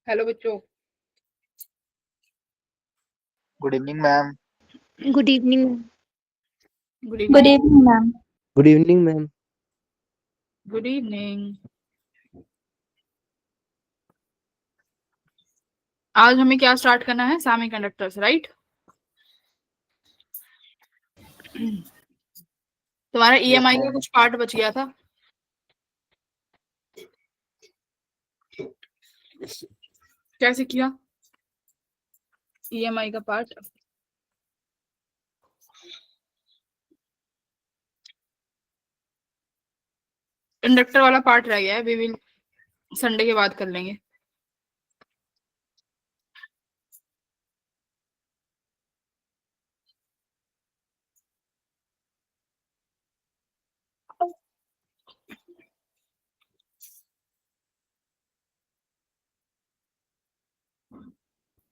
Hello बच्चों। Good evening ma'am. Good evening. Good good evening. Evening ma'am. Good evening ma'am. Good evening. आज हमें क्या start करना है? Semiconductors, right? तुम्हारा ईएमआई का कुछ पार्ट बच गया था। कैसे किया ईएमआई का पार्ट? इंडक्टर वाला पार्ट रह गया है, वी विल संडे के बाद कर लेंगे।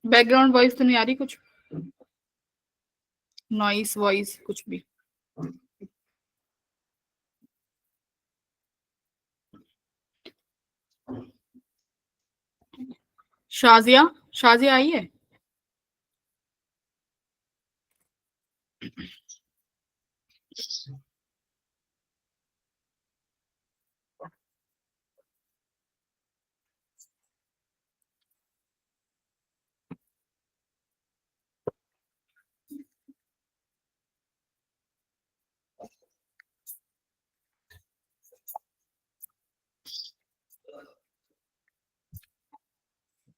बैकग्राउंड वॉइस तो नहीं आ रही? कुछ नॉइस वॉइस कुछ भी? शाजिया, शाजिया आई है?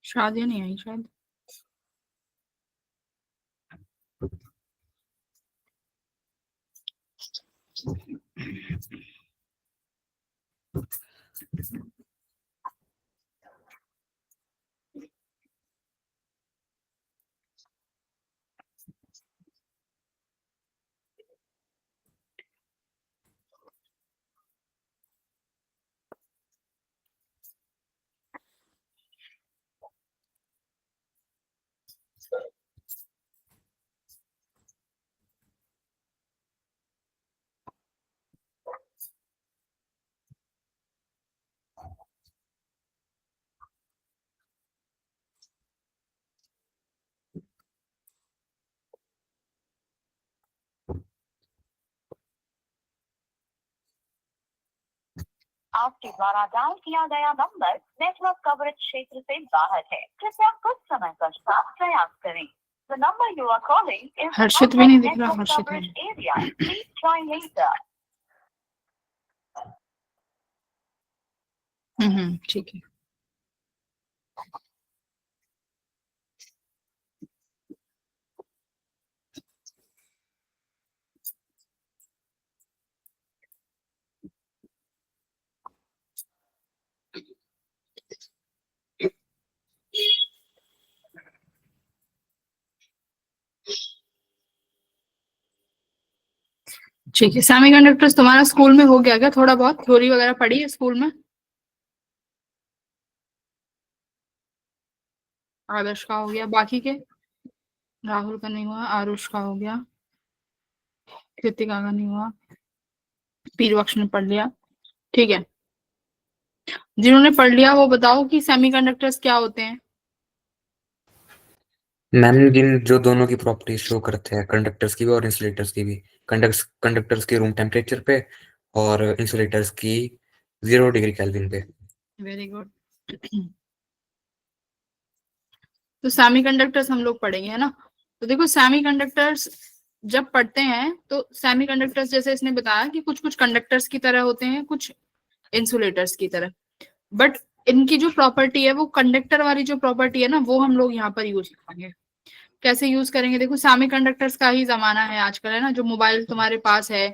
शाजिया नहीं आई शायद। आपके द्वारा डायल किया गया नंबर नेटवर्क कवरेज क्षेत्र से बाहर है। कृपया कुछ समय पश्चात प्रयास करें। The number you are calling is हर्षित भी नहीं दिख रहा। network हर्षित coverage है। area. Please try later. ठीक है। ठीक है, सेमीकंडक्टर्स तुम्हारा स्कूल में हो गया क्या? थोड़ा बहुत थ्योरी वगैरह पढ़ी है स्कूल में? आदर्श का हो गया, बाकी के? राहुल का नहीं हुआ, आरुष का हो गया, कृतिका का नहीं हुआ, पीरवक्ष ने पढ़ लिया। ठीक है, जिन्होंने पढ़ लिया वो बताओ कि सेमीकंडक्टर्स क्या होते हैं। मैम जिन जो दोनों की प्रॉपर्टीज शो करते हैं, कंडक्टर्स की भी और इंसुलेटर्स की भी। कंडक्टर्स की रूम टेम्परेचर पे और इंसुलेटर्स की 0 डिग्री केल्विन पे। Very good. तो सेमीकंडक्टर्स हम लोग पढ़ेंगे, है ना? तो देखो, सेमीकंडक्टर्स जब पढ़ते हैं तो सेमीकंडक्टर्स जैसे इसने बताया कि कुछ कुछ कंडक्टर्स की तरह होते हैं, कुछ इंसुलेटर्स की तरह, बट इनकी जो प्रॉपर्टी है वो कंडक्टर वाली जो प्रॉपर्टी है ना, वो हम लोग यहाँ पर यूज करेंगे। कैसे यूज करेंगे? देखो, सेमीकंडक्टर्स का ही जमाना है आजकल, है ना? जो मोबाइल तुम्हारे पास है,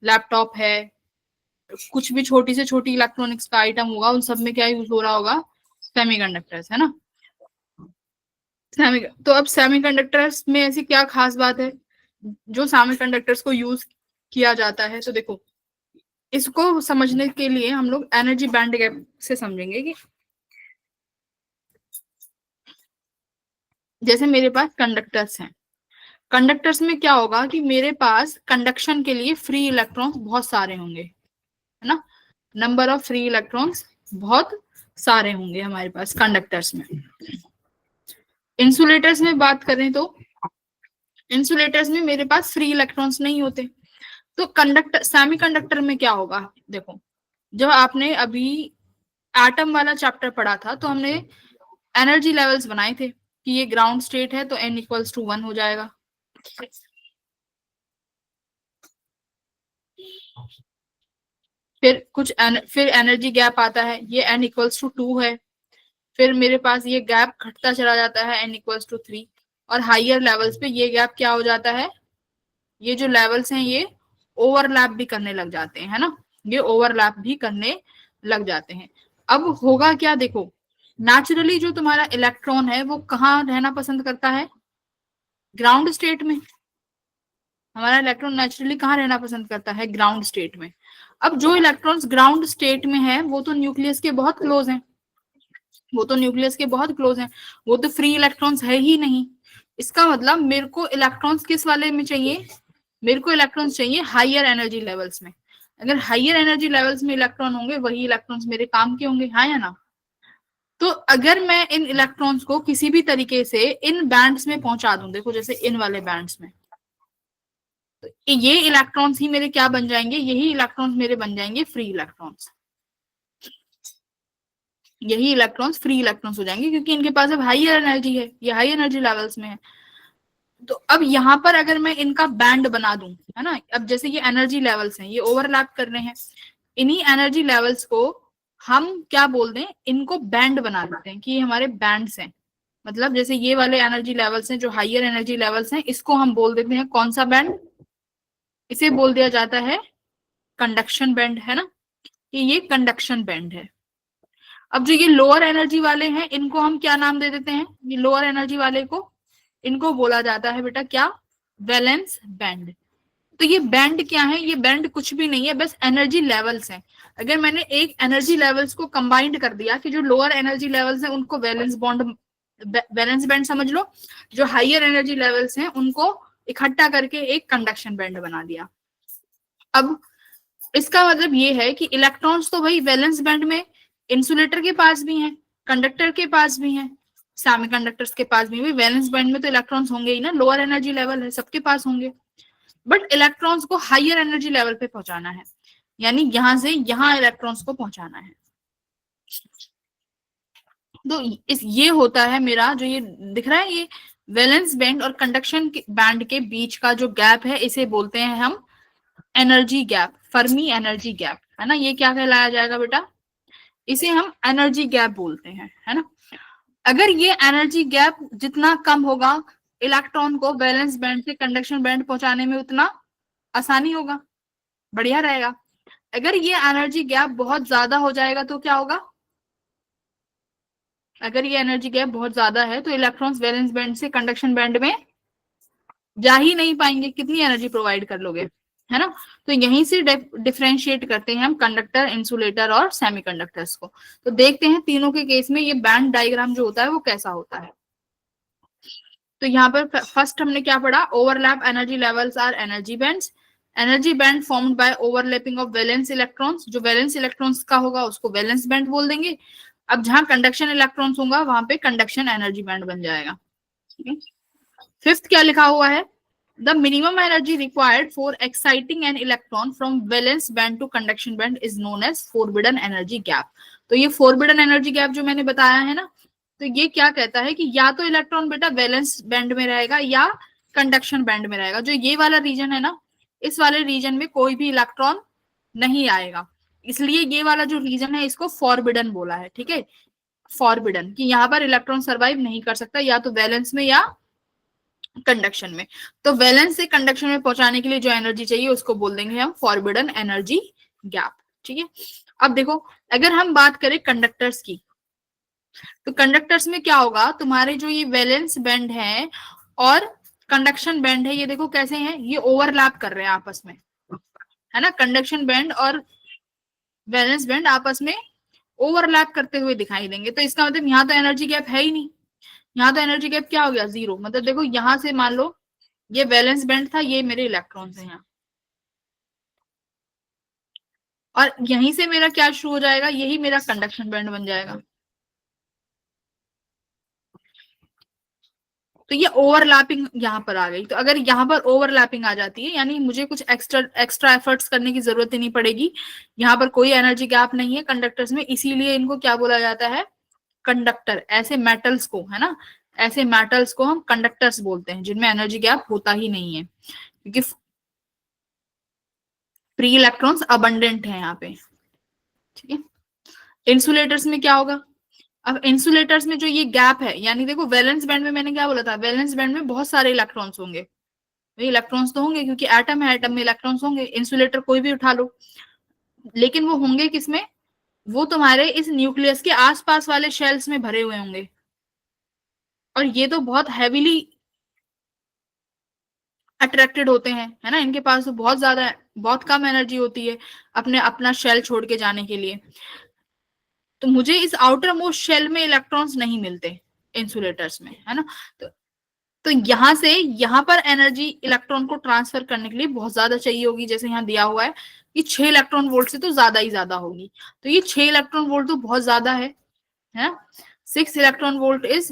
लैपटॉप है, कुछ भी छोटी से छोटी इलेक्ट्रॉनिक्स का आइटम होगा, उन सब में क्या यूज हो रहा होगा? सेमीकंडक्टर्स, है ना? तो अब सेमीकंडक्टर्स में ऐसी क्या खास बात है जो सेमीकंडक्टर्स को यूज किया जाता है? तो देखो, इसको समझने के लिए हम लोग एनर्जी बैंड गैप से समझेंगे कि जैसे मेरे पास कंडक्टर्स हैं, कंडक्टर्स में क्या होगा कि मेरे पास कंडक्शन के लिए फ्री इलेक्ट्रॉन्स बहुत सारे होंगे, है ना? नंबर ऑफ फ्री इलेक्ट्रॉन्स बहुत सारे होंगे हमारे पास कंडक्टर्स में। इंसुलेटर्स में बात करें तो इंसुलेटर्स में मेरे पास फ्री इलेक्ट्रॉन्स नहीं होते। तो कंडक्टर सेमीकंडक्टर में क्या होगा, देखो जब आपने अभी एटम वाला चैप्टर पढ़ा था तो हमने एनर्जी लेवल्स बनाए थे कि ये ग्राउंड स्टेट है तो n = 1 हो जाएगा। फिर एनर्जी गैप आता है, ये n = 2 है। फिर मेरे पास ये गैप घटता चला जाता है n = 3, और हाइयर लेवल्स पे ये गैप क्या हो जाता है, ये जो लेवल्स हैं ये ओवरलैप भी करने लग जाते हैं, है ना, ये ओवरलैप भी करने लग जाते हैं। अब होगा क्या, देखो नेचुरली जो तुम्हारा इलेक्ट्रॉन है वो कहाँ रहना पसंद करता है, ग्राउंड स्टेट में। हमारा इलेक्ट्रॉन नेचुरली कहाँ रहना पसंद करता है, ग्राउंड स्टेट में। अब जो इलेक्ट्रॉन्स ग्राउंड स्टेट में है वो तो न्यूक्लियस के बहुत क्लोज हैं, वो तो फ्री इलेक्ट्रॉन्स है ही नहीं। इसका मतलब मेरे को इलेक्ट्रॉन्स किस वाले में चाहिए, मेरे को इलेक्ट्रॉन्स चाहिए हाइयर एनर्जी लेवल्स में। अगर हाइयर एनर्जी लेवल्स में इलेक्ट्रॉन होंगे वही इलेक्ट्रॉन्स मेरे काम के होंगे, हाँ या ना। तो अगर मैं इन इलेक्ट्रॉन्स को किसी भी तरीके से इन बैंड्स में पहुंचा दूं, देखो जैसे इन वाले बैंड्स में, तो ये इलेक्ट्रॉन्स ही मेरे क्या बन जाएंगे, यही इलेक्ट्रॉन्स मेरे बन जाएंगे फ्री इलेक्ट्रॉन्स। यही इलेक्ट्रॉन्स फ्री इलेक्ट्रॉन्स हो जाएंगे क्योंकि इनके पास अब हाइयर एनर्जी है, ये हाई एनर्जी लेवल्स में है। तो अब यहाँ पर अगर मैं इनका बैंड बना दूं, है ना, अब जैसे ये एनर्जी लेवल्स हैं, ये ओवरलैप कर रहे हैं, इन्हीं एनर्जी लेवल्स को हम क्या बोल दें, इनको बैंड बना देते हैं कि ये हमारे बैंड्स हैं। मतलब जैसे ये वाले एनर्जी लेवल्स हैं जो हाइयर एनर्जी लेवल्स हैं, इसको हम बोल देते हैं कौन सा बैंड, इसे बोल दिया जाता है कंडक्शन बैंड, है ना, कि ये कंडक्शन बैंड है। अब जो ये लोअर एनर्जी वाले हैं इनको हम क्या नाम दे देते हैं, ये लोअर एनर्जी वाले को इनको बोला जाता है बेटा क्या, वैलेंस बैंड। तो ये बैंड क्या है, ये बैंड कुछ भी नहीं है, बस एनर्जी लेवल्स हैं। अगर मैंने एक एनर्जी लेवल्स को कंबाइंड कर दिया कि जो लोअर एनर्जी लेवल्स हैं उनको वैलेंस बैंड समझ लो, जो हाइयर एनर्जी लेवल्स हैं उनको इकट्ठा करके एक कंडक्शन बैंड बना दिया। अब इसका मतलब ये है कि इलेक्ट्रॉन्स तो भाई वैलेंस बैंड में इंसुलेटर के पास भी हैं, कंडक्टर के पास भी हैं, सेमीकंडक्टर्स के पास भी वैलेंस बैंड में तो इलेक्ट्रॉन्स होंगे ही ना, लोअर एनर्जी लेवल है सबके पास होंगे। बट इलेक्ट्रॉन्स को हाइयर एनर्जी लेवल पे पहुंचाना है, यानी यहां से यहां इलेक्ट्रॉन्स को पहुंचाना है। तो ये होता है मेरा जो ये दिख रहा है, ये वैलेंस बैंड और कंडक्शन बैंड के बीच का जो गैप है इसे बोलते हैं हम energy gap, Fermi energy gap, है ना। ये क्या कहलाया जाएगा बेटा, इसे हम एनर्जी गैप बोलते हैं, है ना। अगर ये एनर्जी गैप जितना कम होगा इलेक्ट्रॉन को वैलेंस बैंड से कंडक्शन बैंड पहुंचाने में उतना आसानी होगा, बढ़िया रहेगा। अगर ये एनर्जी गैप बहुत ज्यादा हो जाएगा तो क्या होगा, अगर ये एनर्जी गैप बहुत ज्यादा है तो इलेक्ट्रॉन्स वैलेंस बैंड से कंडक्शन बैंड में जा ही नहीं पाएंगे, कितनी एनर्जी प्रोवाइड कर लोगे, है ना। तो यहीं से डिफरेंशिएट करते हैं हम कंडक्टर, इंसुलेटर और सेमीकंडक्टर्स को। तो देखते हैं तीनों के केस में ये बैंड डायग्राम जो होता है वो कैसा होता है। तो यहाँ पर फर्स्ट हमने क्या पढ़ा, overlap energy levels are energy bands. Energy band formed by overlapping of valence electrons, जो वैलेंस इलेक्ट्रॉन्स का होगा उसको वैलेंस बैंड बोल देंगे। अब जहां कंडक्शन इलेक्ट्रॉन्स होगा वहां पे कंडक्शन एनर्जी बैंड बन जाएगा। फिफ्थ क्या लिखा हुआ है, the minimum energy required for exciting an electron from valence band to conduction band is known as forbidden energy gap। तो ये forbidden energy gap जो मैंने बताया है ना, तो ये क्या कहता है कि या तो इलेक्ट्रॉन बेटा वैलेंस बैंड में रहेगा या कंडक्शन बैंड में रहेगा। जो ये वाला रीजन है ना, इस वाले रीजन में कोई भी इलेक्ट्रॉन नहीं आएगा, इसलिए ये वाला जो रीजन है इसको फॉरबिडन बोला है, ठीक है, फॉरबिडन, कि यहाँ पर इलेक्ट्रॉन सर्वाइव नहीं कर सकता या तो वैलेंस में या कंडक्शन में। तो वैलेंस से कंडक्शन में पहुंचाने के लिए जो एनर्जी चाहिए उसको बोल देंगे हम फॉरबिडन एनर्जी गैप, ठीक है। अब देखो अगर हम बात करें कंडक्टर्स की, तो कंडक्टर्स में क्या होगा, तुम्हारे जो ये वैलेंस बैंड है और कंडक्शन बैंड है, ये देखो कैसे हैं, ये ओवरलैप कर रहे हैं आपस में, है ना। कंडक्शन बैंड और वैलेंस बैंड आपस में ओवरलैप करते हुए दिखाई देंगे। तो इसका मतलब यहाँ तो एनर्जी गैप है ही नहीं, यहाँ तो एनर्जी गैप क्या हो गया, जीरो। मतलब देखो यहां से मान लो ये वैलेंस बैंड था, ये मेरे इलेक्ट्रॉन्स हैं यहाँ, और यहीं से मेरा क्या शुरू हो जाएगा, यही मेरा कंडक्शन बैंड बन जाएगा, तो ये ओवरलैपिंग यहाँ पर आ गई। तो अगर यहाँ पर ओवरलैपिंग आ जाती है यानी मुझे कुछ एक्स्ट्रा एफर्ट्स करने की जरूरत ही नहीं पड़ेगी, यहाँ पर कोई एनर्जी गैप नहीं है कंडक्टर्स में, इसीलिए इनको क्या बोला जाता है, कंडक्टर। ऐसे मेटल्स को, है ना, ऐसे मेटल्स को हम कंडक्टर्स बोलते हैं जिनमें एनर्जी गैप होता ही नहीं है, क्योंकि फ्री इलेक्ट्रॉन्स अबंडेंट है यहाँ पे। ठीक है, इंसुलेटर्स में क्या होगा, अब इंसुलेटर्स में जो ये गैप है, यानी देखो वैलेंस बैंड में मैंने क्या बोला था, वैलेंस बैंड में बहुत सारे इलेक्ट्रॉन्स होंगे, इलेक्ट्रॉन्स तो होंगे क्योंकि एटम है, एटम में इलेक्ट्रॉन्स होंगे, इंसुलेटर कोई भी उठा लो, लेकिन वो होंगे किसमें, वो तुम्हारे इस न्यूक्लियस के आसपास वाले शेल्स में भरे हुए होंगे, और ये तो बहुत हैवीली अट्रैक्टेड होते हैं, है ना, इनके पास तो बहुत कम एनर्जी होती है अपना शेल छोड़ के जाने के लिए। तो मुझे इस आउटर मोस्ट शेल में इलेक्ट्रॉन्स नहीं मिलते इंसुलेटर्स में, है ना। तो यहां से यहां पर एनर्जी इलेक्ट्रॉन को ट्रांसफर करने के लिए बहुत ज्यादा चाहिए होगी, जैसे यहाँ दिया हुआ है कि 6 इलेक्ट्रॉन वोल्ट से तो ज्यादा ही ज्यादा होगी, तो ये 6 इलेक्ट्रॉन वोल्ट तो बहुत ज्यादा है 6 इलेक्ट्रॉन वोल्ट इज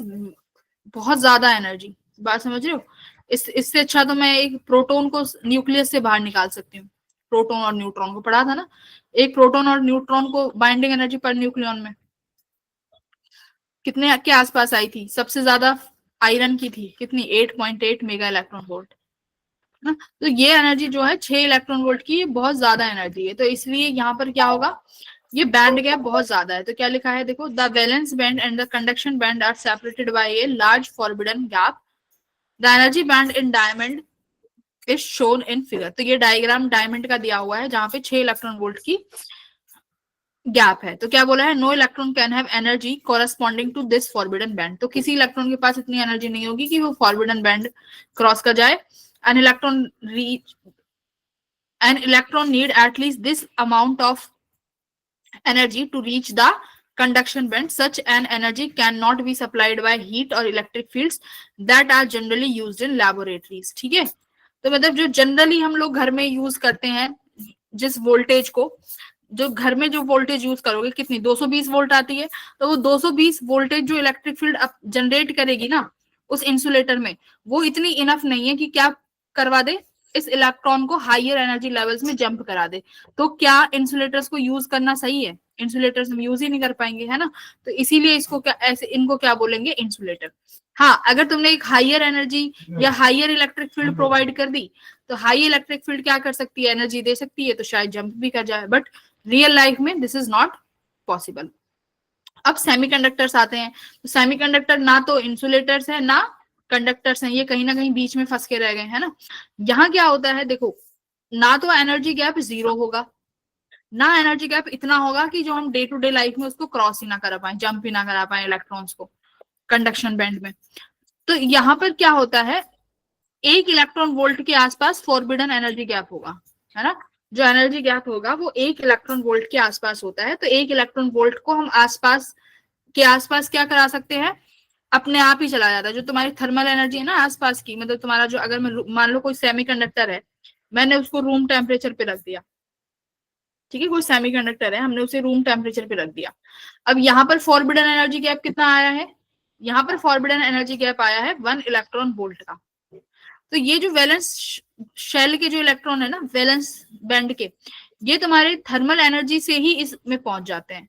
बहुत ज्यादा एनर्जी, बात समझ रहे हो। इससे अच्छा तो मैं एक प्रोटॉन को न्यूक्लियस से बाहर निकाल सकती हूँ, प्रोटॉन और न्यूट्रॉन को पढ़ा था ना, एक प्रोटॉन और न्यूट्रॉन को बाइंडिंग एनर्जी पर न्यूक्लियन में कितने के आसपास आई थी, सबसे ज्यादा आयरन की थी, कितनी, 8.8 मेगा इलेक्ट्रॉन वोल्ट ना। तो ये एनर्जी जो है 6 इलेक्ट्रॉन वोल्ट की, बहुत ज्यादा एनर्जी है, तो इसलिए यहाँ पर क्या होगा, ये बैंड गैप बहुत ज्यादा है। तो क्या लिखा है देखो, the valence band and the conduction band are separated by a large forbidden gap, the energy band in diamond is shown in figure. तो ये डायग्राम डायमंड का दिया हुआ है जहां पे 6 इलेक्ट्रॉन वोल्ट की गैप है। तो क्या बोला है, no electron can have energy corresponding to this forbidden band. तो किसी इलेक्ट्रॉन के पास इतनी एनर्जी नहीं होगी कि वो फॉरबिडन बैंड क्रॉस कर जाए। An electron need at least this amount of energy to reach the conduction band. Such an energy cannot be supplied by heat or electric fields that are generally used in laboratories. ठीक है, तो मतलब जो generally हम लोग घर में use करते हैं, जिस वोल्टेज को, जो घर में जो वोल्टेज यूज करोगे कितनी, 220 वोल्ट आती है, तो वो 220 वोल्टेज जो इलेक्ट्रिक फील्ड जनरेट करेगी ना उस इंसुलेटर में, वो इतनी इनफ नहीं है कि क्या करवा दे, इस इलेक्ट्रॉन को हायर एनर्जी लेवल्स में जंप करा दे। तो क्या इंसुलेटर्स को यूज करना सही है, इंसुलेटर्स हम यूज ही नहीं कर पाएंगे, है ना। तो इसीलिए इसको क्या, ऐसे इनको क्या बोलेंगे, इंसुलेटर। हाँ, अगर तुमने एक हायर एनर्जी या हायर इलेक्ट्रिक फील्ड प्रोवाइड कर दी, तो हाई इलेक्ट्रिक फील्ड क्या कर सकती है, एनर्जी दे सकती है, तो शायद जंप भी कर जाए, बट रियल लाइफ में दिस इज नॉट पॉसिबल। अब सेमीकंडक्टर्स आते हैं, तो सेमीकंडक्टर ना तो इंसुलेटर्स है ना कंडक्टर्स हैं, ये कहीं ना कहीं बीच में फंस के रह गए, है ना। यहाँ क्या होता है देखो, ना तो एनर्जी गैप 0 होगा, ना एनर्जी गैप इतना होगा कि जो हम डे टू डे लाइफ में उसको क्रॉस ही ना करा पाए, जंप ही ना करा पाए इलेक्ट्रॉन्स को कंडक्शन बैंड में। तो यहाँ पर क्या होता है, 1 इलेक्ट्रॉन वोल्ट के आसपास फॉरबिडन एनर्जी गैप होगा, है ना। जो एनर्जी गैप होगा वो 1 इलेक्ट्रॉन वोल्ट के आसपास होता है। तो 1 इलेक्ट्रॉन वोल्ट को हम आसपास क्या करा सकते हैं, अपने आप ही चला जाता है। जो तुम्हारी थर्मल एनर्जी है ना आसपास की, मतलब तुम्हारा जो, अगर मैं मान लो कोई सेमीकंडक्टर है, मैंने उसको रूम टेम्परेचर पे रख दिया, ठीक है, कोई सेमीकंडक्टर है, हमने उसे रूम टेम्परेचर पे रख दिया। अब यहाँ पर फॉरबिडन एनर्जी गैप कितना आया है, यहाँ पर फॉरबिडन एनर्जी गैप आया है 1 इलेक्ट्रॉन वोल्ट का। तो ये जो वैलेंस शेल के जो इलेक्ट्रॉन है ना वैलेंस बैंड के, ये तुम्हारे थर्मल एनर्जी से ही इसमें पहुंच जाते हैं।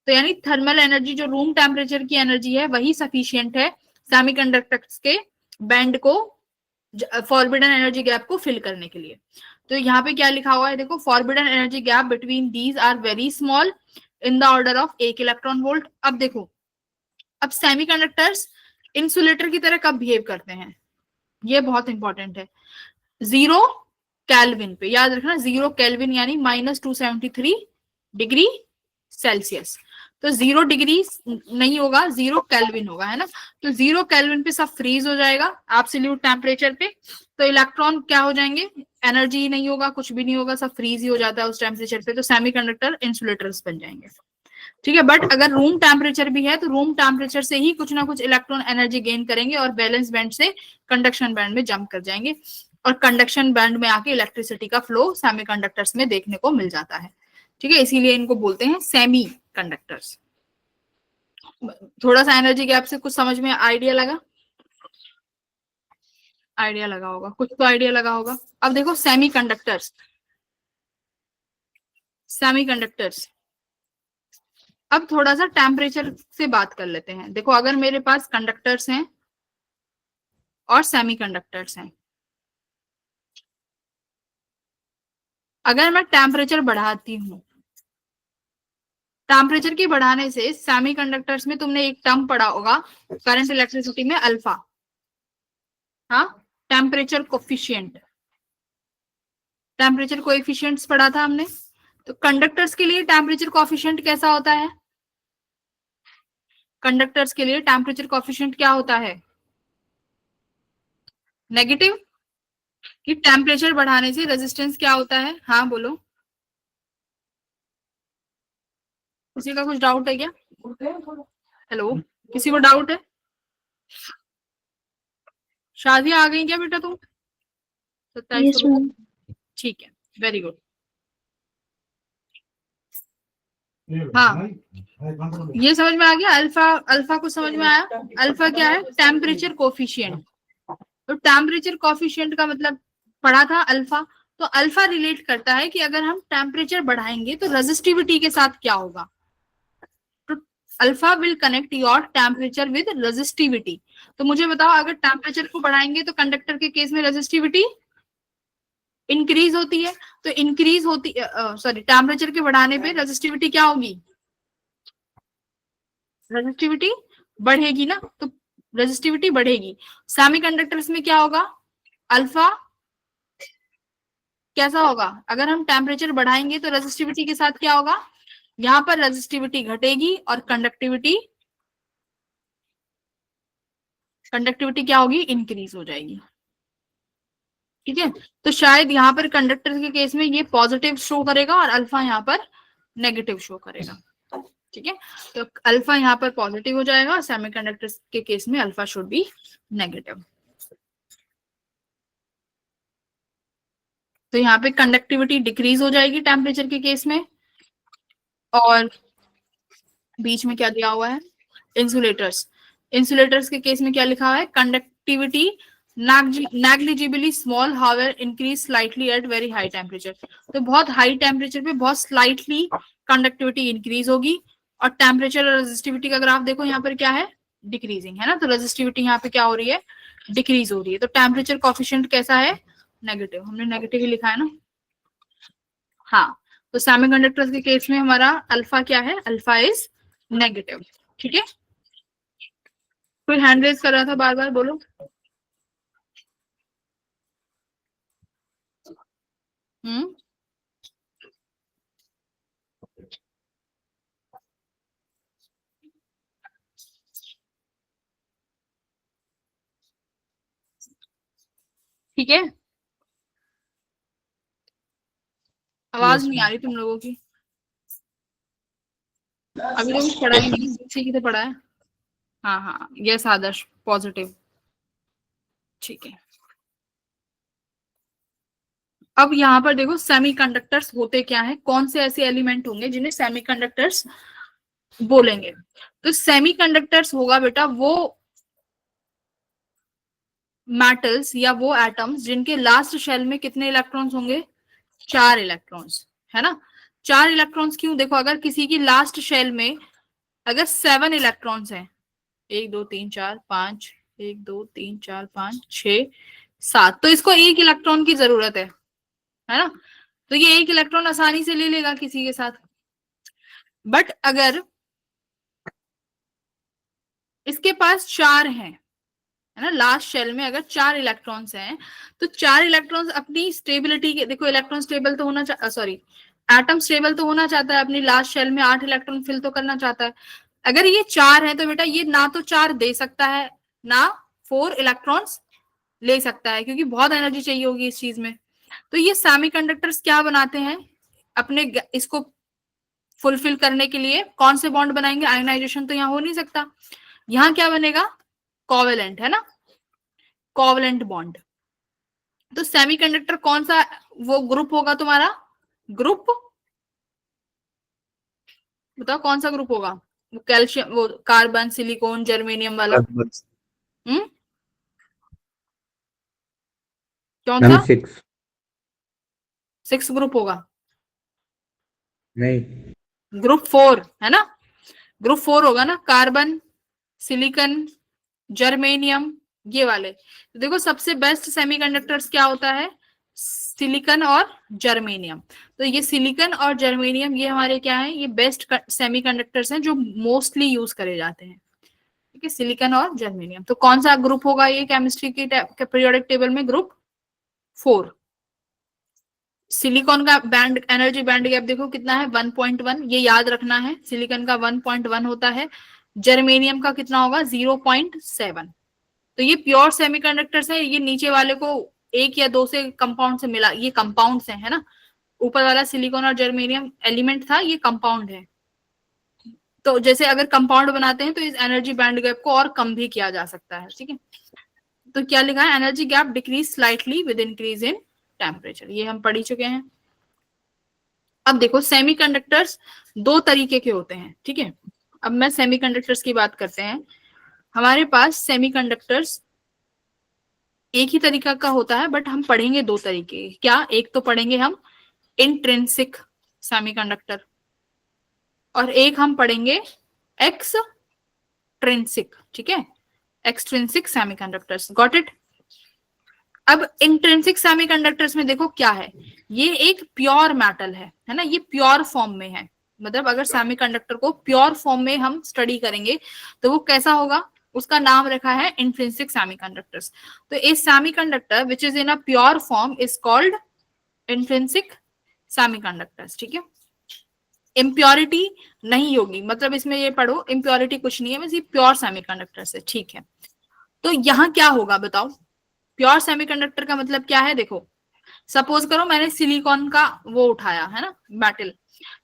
तो यानी थर्मल एनर्जी जो रूम टेम्परेचर की एनर्जी है वही सफिशिएंट है सेमीकंडक्टर्स के बैंड को, फॉरबिडन एनर्जी गैप को फिल करने के लिए। तो यहाँ पे क्या लिखा हुआ है देखो, forbidden energy gap between these are very small in the order of 1 electron volt. अब देखो, अब सेमीकंडक्टर्स इंसुलेटर की तरह कब बिहेव करते हैं, ये बहुत इंपॉर्टेंट है। 0 केल्विन पे, याद रखना 0 केल्विन यानी -273 डिग्री सेल्सियस। तो 0 डिग्री नहीं होगा, 0 केल्विन होगा, है ना। तो 0 केल्विन पे सब फ्रीज हो जाएगा एब्सोल्यूट टेम्परेचर पे। तो इलेक्ट्रॉन क्या हो जाएंगे, एनर्जी ही नहीं होगा, कुछ भी नहीं होगा, सब फ्रीज ही हो जाता है उस टेम्परेचर पे। तो सेमीकंडक्टर इंसुलेटर्स बन जाएंगे, ठीक है। बट अगर रूम टेम्परेचर भी है तो रूम टेम्परेचर से ही कुछ ना कुछ इलेक्ट्रॉन एनर्जी गेन करेंगे और बैलेंस बैंड से कंडक्शन बैंड में जंप कर जाएंगे, और कंडक्शन बैंड में आके इलेक्ट्रिसिटी का फ्लो सेमीकंडक्टर्स में देखने को मिल जाता है, ठीक है। इसीलिए इनको बोलते हैं सेमी कंडक्टर्स। थोड़ा सा एनर्जी गैप से कुछ समझ में आइडिया लगा। आइडिया लगा होगा, कुछ तो आइडिया लगा होगा। अब देखो सेमीकंडक्टर्स, सेमीकंडक्टर्स, अब थोड़ा सा टेम्परेचर से बात कर लेते हैं। देखो अगर मेरे पास कंडक्टर्स हैं और सेमीकंडक्टर्स हैं, अगर मैं टेम्परेचर बढ़ाती हूं, टेम्परेचर के बढ़ाने से सेमीकंडक्टर्स में तुमने एक टर्म पढ़ा होगा करंट इलेक्ट्रिसिटी में, अल्फा, हाँ, टेम्परेचर कोफिशिएंट, टेम्परेचर कोएफिशिएंट्स पढ़ा था हमने। तो कंडक्टर्स के लिए टेम्परेचर कोफिशिएंट कैसा होता है? कंडक्टर्स के लिए टेम्परेचर कोफिशिएंट क्या होता है? नेगेटिव। कि टेम्परेचर बढ़ाने से रेजिस्टेंस क्या होता है? हाँ बोलो, किसी का कुछ डाउट है क्या? हेलो, किसी को डाउट है? शादिया आ गई क्या बेटा तुम? 27 को? ठीक है, वेरी गुड। हाँ, ये समझ में आ गया। अल्फा, अल्फा को समझ में आया? अल्फा क्या है? Temperature coefficient. तो टेम्परेचर कोफिशिएंट का मतलब पढ़ा था अल्फा। तो अल्फा रिलेट करता है कि अगर हम टेम्परेचर बढ़ाएंगे तो रेजिस्टिविटी के साथ क्या होगा। तो alpha will connect your temperature with resistivity. तो मुझे बताओ, अगर टेम्परेचर को बढ़ाएंगे तो कंडक्टर के केस में रेजिस्टिविटी इंक्रीज होती है। तो इंक्रीज होती, सॉरी, टेम्परेचर के बढ़ाने पे रेजिस्टिविटी क्या होगी? रेजिस्टिविटी बढ़ेगी ना, तो रेजिस्टिविटी बढ़ेगी। सेमीकंडक्टर्स में क्या होगा? अल्फा कैसा होगा? अगर हम टेम्परेचर बढ़ाएंगे तो रेजिस्टिविटी के साथ क्या होगा? यहाँ पर रेजिस्टिविटी घटेगी और कंडक्टिविटी, कंडक्टिविटी क्या होगी? इंक्रीज हो जाएगी। ठीक है, तो शायद यहाँ पर कंडक्टर के केस में ये पॉजिटिव शो करेगा और अल्फा यहाँ पर नेगेटिव शो करेगा। ठीक है, तो अल्फा यहाँ पर पॉजिटिव हो जाएगा और सेमीकंडक्टर के केस में अल्फा शुड बी नेगेटिव। तो यहाँ पे कंडक्टिविटी डिक्रीज हो जाएगी टेम्परेचर के केस में। और बीच में क्या दिया हुआ है? इंसुलेटर्स, इंसुलेटर्स के केस में क्या लिखा हुआ है? Conductivity negligibly small however increase slightly at very high temperature. तो बहुत हाई टेम्परेचर पे बहुत स्लाइटली कंडक्टिविटी इंक्रीज होगी। और टेम्परेचर और रेजिस्टिविटी का ग्राफ देखो, यहाँ पर क्या है? डिक्रीजिंग है ना, तो रेजिस्टिविटी यहाँ पे क्या हो रही है? डिक्रीज हो रही है। तो टेम्परेचर कोफिशिएंट कैसा है? नेगेटिव। हमने नेगेटिव ही लिखा है ना। हाँ, तो सेमीकंडक्टर्स के केस में हमारा अल्फा क्या है? Alpha is negative. ठीक है, कोई हैंड रेज कर रहा था बार बार, बोलो। हम्म, ठीक है, आवाज नहीं आ रही तुम लोगों की। अभी तो कुछ पढ़ा ही नहीं, पीछे की तो पढ़ा है। हाँ हाँ, यस आदर्श, पॉजिटिव। ठीक है, अब यहाँ पर देखो सेमीकंडक्टर्स होते क्या है, कौन से ऐसे एलिमेंट होंगे जिन्हें सेमीकंडक्टर्स बोलेंगे। तो सेमीकंडक्टर्स होगा बेटा वो मेटल्स या वो एटम्स जिनके लास्ट शेल में कितने इलेक्ट्रॉन्स होंगे? 4 इलेक्ट्रॉन्स, है ना। 4 इलेक्ट्रॉन्स क्यों? देखो अगर किसी की लास्ट शेल में अगर 7 इलेक्ट्रॉन्स हैं, 1 2 3 4 5, 1 2 3 4 5 6 7, तो इसको 1 इलेक्ट्रॉन की जरूरत है ना। तो ये 1 इलेक्ट्रॉन आसानी से ले लेगा किसी के साथ। बट अगर इसके पास 4 हैं, है ना, लास्ट शेल में अगर 4 इलेक्ट्रॉन्स हैं, तो 4 इलेक्ट्रॉन्स अपनी स्टेबिलिटी के, देखो इलेक्ट्रॉन स्टेबल तो होना, सॉरी, एटम स्टेबल तो होना चाहता है, अपनी लास्ट शेल में 8 इलेक्ट्रॉन फिल तो करना चाहता है। अगर ये 4 है तो बेटा ये ना तो 4 दे सकता है ना 4 इलेक्ट्रॉन्स ले सकता है, क्योंकि बहुत एनर्जी चाहिए होगी इस चीज में। तो ये सेमीकंडक्टर्स क्या बनाते हैं? अपने इसको फुलफिल करने के लिए कौन से बॉन्ड बनाएंगे? आयनाइजेशन तो यहाँ हो नहीं सकता, यहाँ क्या बनेगा? कोवेलेंट, है ना, कोवेलेंट बॉन्ड। तो सेमीकंडक्टर कौन सा वो ग्रुप होगा तुम्हारा? ग्रुप बताओ कौन सा ग्रुप होगा? वो कैल्शियम, वो कार्बन, सिलिकॉन, जर्मेनियम वाला। हम्म, कौन मैम सा? 6 6 ग्रुप होगा, नहीं, ग्रुप 4 है ना, ग्रुप 4 होगा ना, कार्बन, सिलिकॉन, जर्मेनियम, ये वाले। तो देखो सबसे बेस्ट सेमीकंडक्टर्स क्या होता है, सिलिकॉन और जर्मेनियम। तो ये सिलिकॉन और जर्मेनियम ये हमारे क्या है, ये बेस्ट सेमीकंडक्टर्स हैं जो मोस्टली यूज करे जाते हैं। ठीक है, सिलिकॉन और जर्मेनियम। तो कौन सा ग्रुप होगा ये केमिस्ट्री की पीरियोडिक टेबल में, ग्रुप 4। सिलिकॉन का बैंड एनर्जी बैंड गैप देखो कितना है, 1.1, ये याद रखना है, सिलिकॉन का 1.1 होता है, जर्मेनियम का कितना होगा, 0.7। तो ये प्योर सेमीकंडक्टर्स है, ये नीचे वाले को एक या दो से कंपाउंड से मिला, ये कंपाउंड्स है ना, ऊपर वाला सिलिकॉन और जर्मेनियम एलिमेंट था, ये कंपाउंड है। तो जैसे अगर कंपाउंड बनाते हैं तो इस एनर्जी बैंड गैप को और कम भी किया जा सकता है। ठीक है, तो क्या लिखा है, energy gap decrease slightly with increase in temperature, ये हम पढ़ ही चुके हैं। अब देखो सेमीकंडक्टर्स दो तरीके के होते हैं। ठीक है, अब मैं सेमीकंडक्टर्स की बात करते हैं। हमारे पास सेमीकंडक्टर्स एक ही तरीका का होता है, बट हम पढ़ेंगे दो तरीके। क्या, एक तो पढ़ेंगे हम इंट्रिंसिक सेमीकंडक्टर और एक हम पढ़ेंगे एक्सट्रिंसिक। ठीक है, एक्सट्रिंसिक सेमीकंडक्टर्स, गॉट इट। अब इंट्रिंसिक सेमीकंडक्टर्स में देखो क्या है, ये एक प्योर मेटल है ना, ये प्योर फॉर्म में है। मतलब अगर सेमीकंडक्टर को प्योर फॉर्म में हम स्टडी करेंगे तो वो कैसा होगा, उसका नाम रखा है इंट्रिंसिक सेमीकंडक्टर्स। तो a semiconductor which is in a pure form is called intrinsic semiconductors. ठीक है, इम्प्योरिटी नहीं होगी, मतलब इसमें ये पढ़ो इम्प्योरिटी कुछ नहीं है, बस ये प्योर सेमीकंडक्टर्स है। ठीक है, तो यहाँ क्या होगा बताओ, प्योर सेमीकंडक्टर का मतलब क्या है, देखो सपोज करो मैंने सिलिकॉन का वो उठाया है ना, मेटल।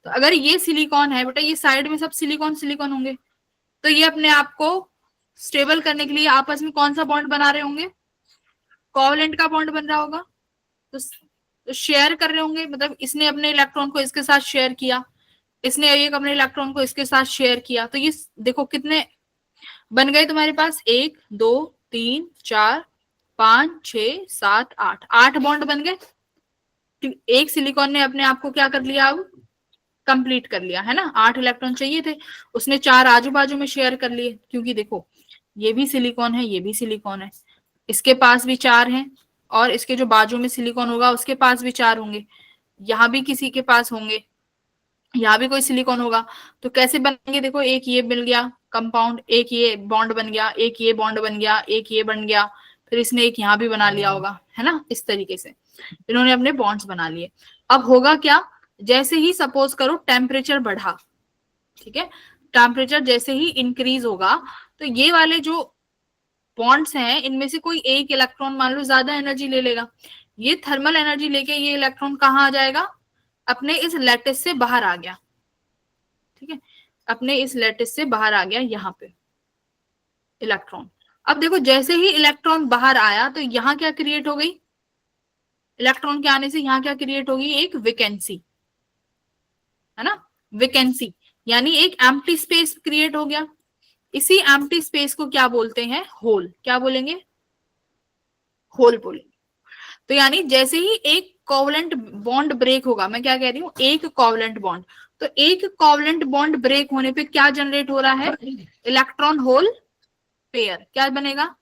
तो अगर ये सिलिकॉन है बेटा, ये साइड में सब सिलिकॉन सिलिकॉन होंगे, तो ये अपने आप को स्टेबल करने के लिए आपस में कौन सा बॉन्ड बना रहे होंगे, कोवलेंट का बॉन्ड बन रहा होगा। तो शेयर कर रहे होंगे, मतलब इसने अपने इलेक्ट्रॉन को इसके साथ शेयर किया, इसने एक अपने इलेक्ट्रॉन को इसके साथ शेयर किया। तो ये देखो कितने बन गए तुम्हारे पास, 1 2 3 4 5 6 7 8, 8 बॉन्ड बन गए। एक सिलिकॉन ने अपने आप को क्या कर लिया, अब कंप्लीट कर लिया है ना, 8 इलेक्ट्रॉन चाहिए थे, उसने 4 आजू बाजू में शेयर कर लिए। क्योंकि देखो ये भी सिलिकॉन है, ये भी सिलिकॉन है, इसके पास भी 4 हैं और इसके जो बाजू में सिलिकॉन होगा उसके पास भी 4 होंगे, यहाँ भी किसी के पास होंगे, यहाँ भी कोई सिलिकॉन होगा। तो कैसे बनेंगे, देखो एक ये मिल गया कंपाउंड, एक ये बॉन्ड बन गया, एक ये बॉन्ड बन गया, एक ये बन गया, फिर इसने एक यहाँ भी बना लिया होगा, है ना। इस तरीके से इन्होंने अपने बॉन्ड्स बना लिए। अब होगा क्या, जैसे ही सपोज करो टेम्परेचर बढ़ा, ठीक है, टेम्परेचर जैसे ही इंक्रीज होगा तो ये वाले जो बॉन्ड्स हैं इनमें से कोई एक इलेक्ट्रॉन मान लो ज्यादा एनर्जी ले लेगा, ये थर्मल एनर्जी लेके ये इलेक्ट्रॉन कहाँ आ जाएगा, अपने इस लैटिस से बाहर आ गया। ठीक है, अपने इस लैटिस से बाहर आ गया यहाँ पे इलेक्ट्रॉन। अब देखो जैसे ही इलेक्ट्रॉन बाहर आया तो यहाँ क्या क्रिएट हो गई, इलेक्ट्रॉन के आने से यहाँ क्या क्रिएट होगी, एक वैकेंसी, है ना, वैकेंसी यानी एक एम्प्टी स्पेस क्रिएट हो गया। इसी एम्प्टी स्पेस को क्या बोलते हैं, होल। क्या बोलेंगे, होल बोलेंगे। तो यानी जैसे ही एक कोवलेंट बॉन्ड ब्रेक होगा, मैं क्या कह रही हूँ, एक कोवलेंट बॉन्ड, तो एक कोवलेंट बॉन्ड ब्रेक होने पे क्या जनरेट हो रहा है, इलेक्ट्रॉन होल पेयर। क्या बनेगा,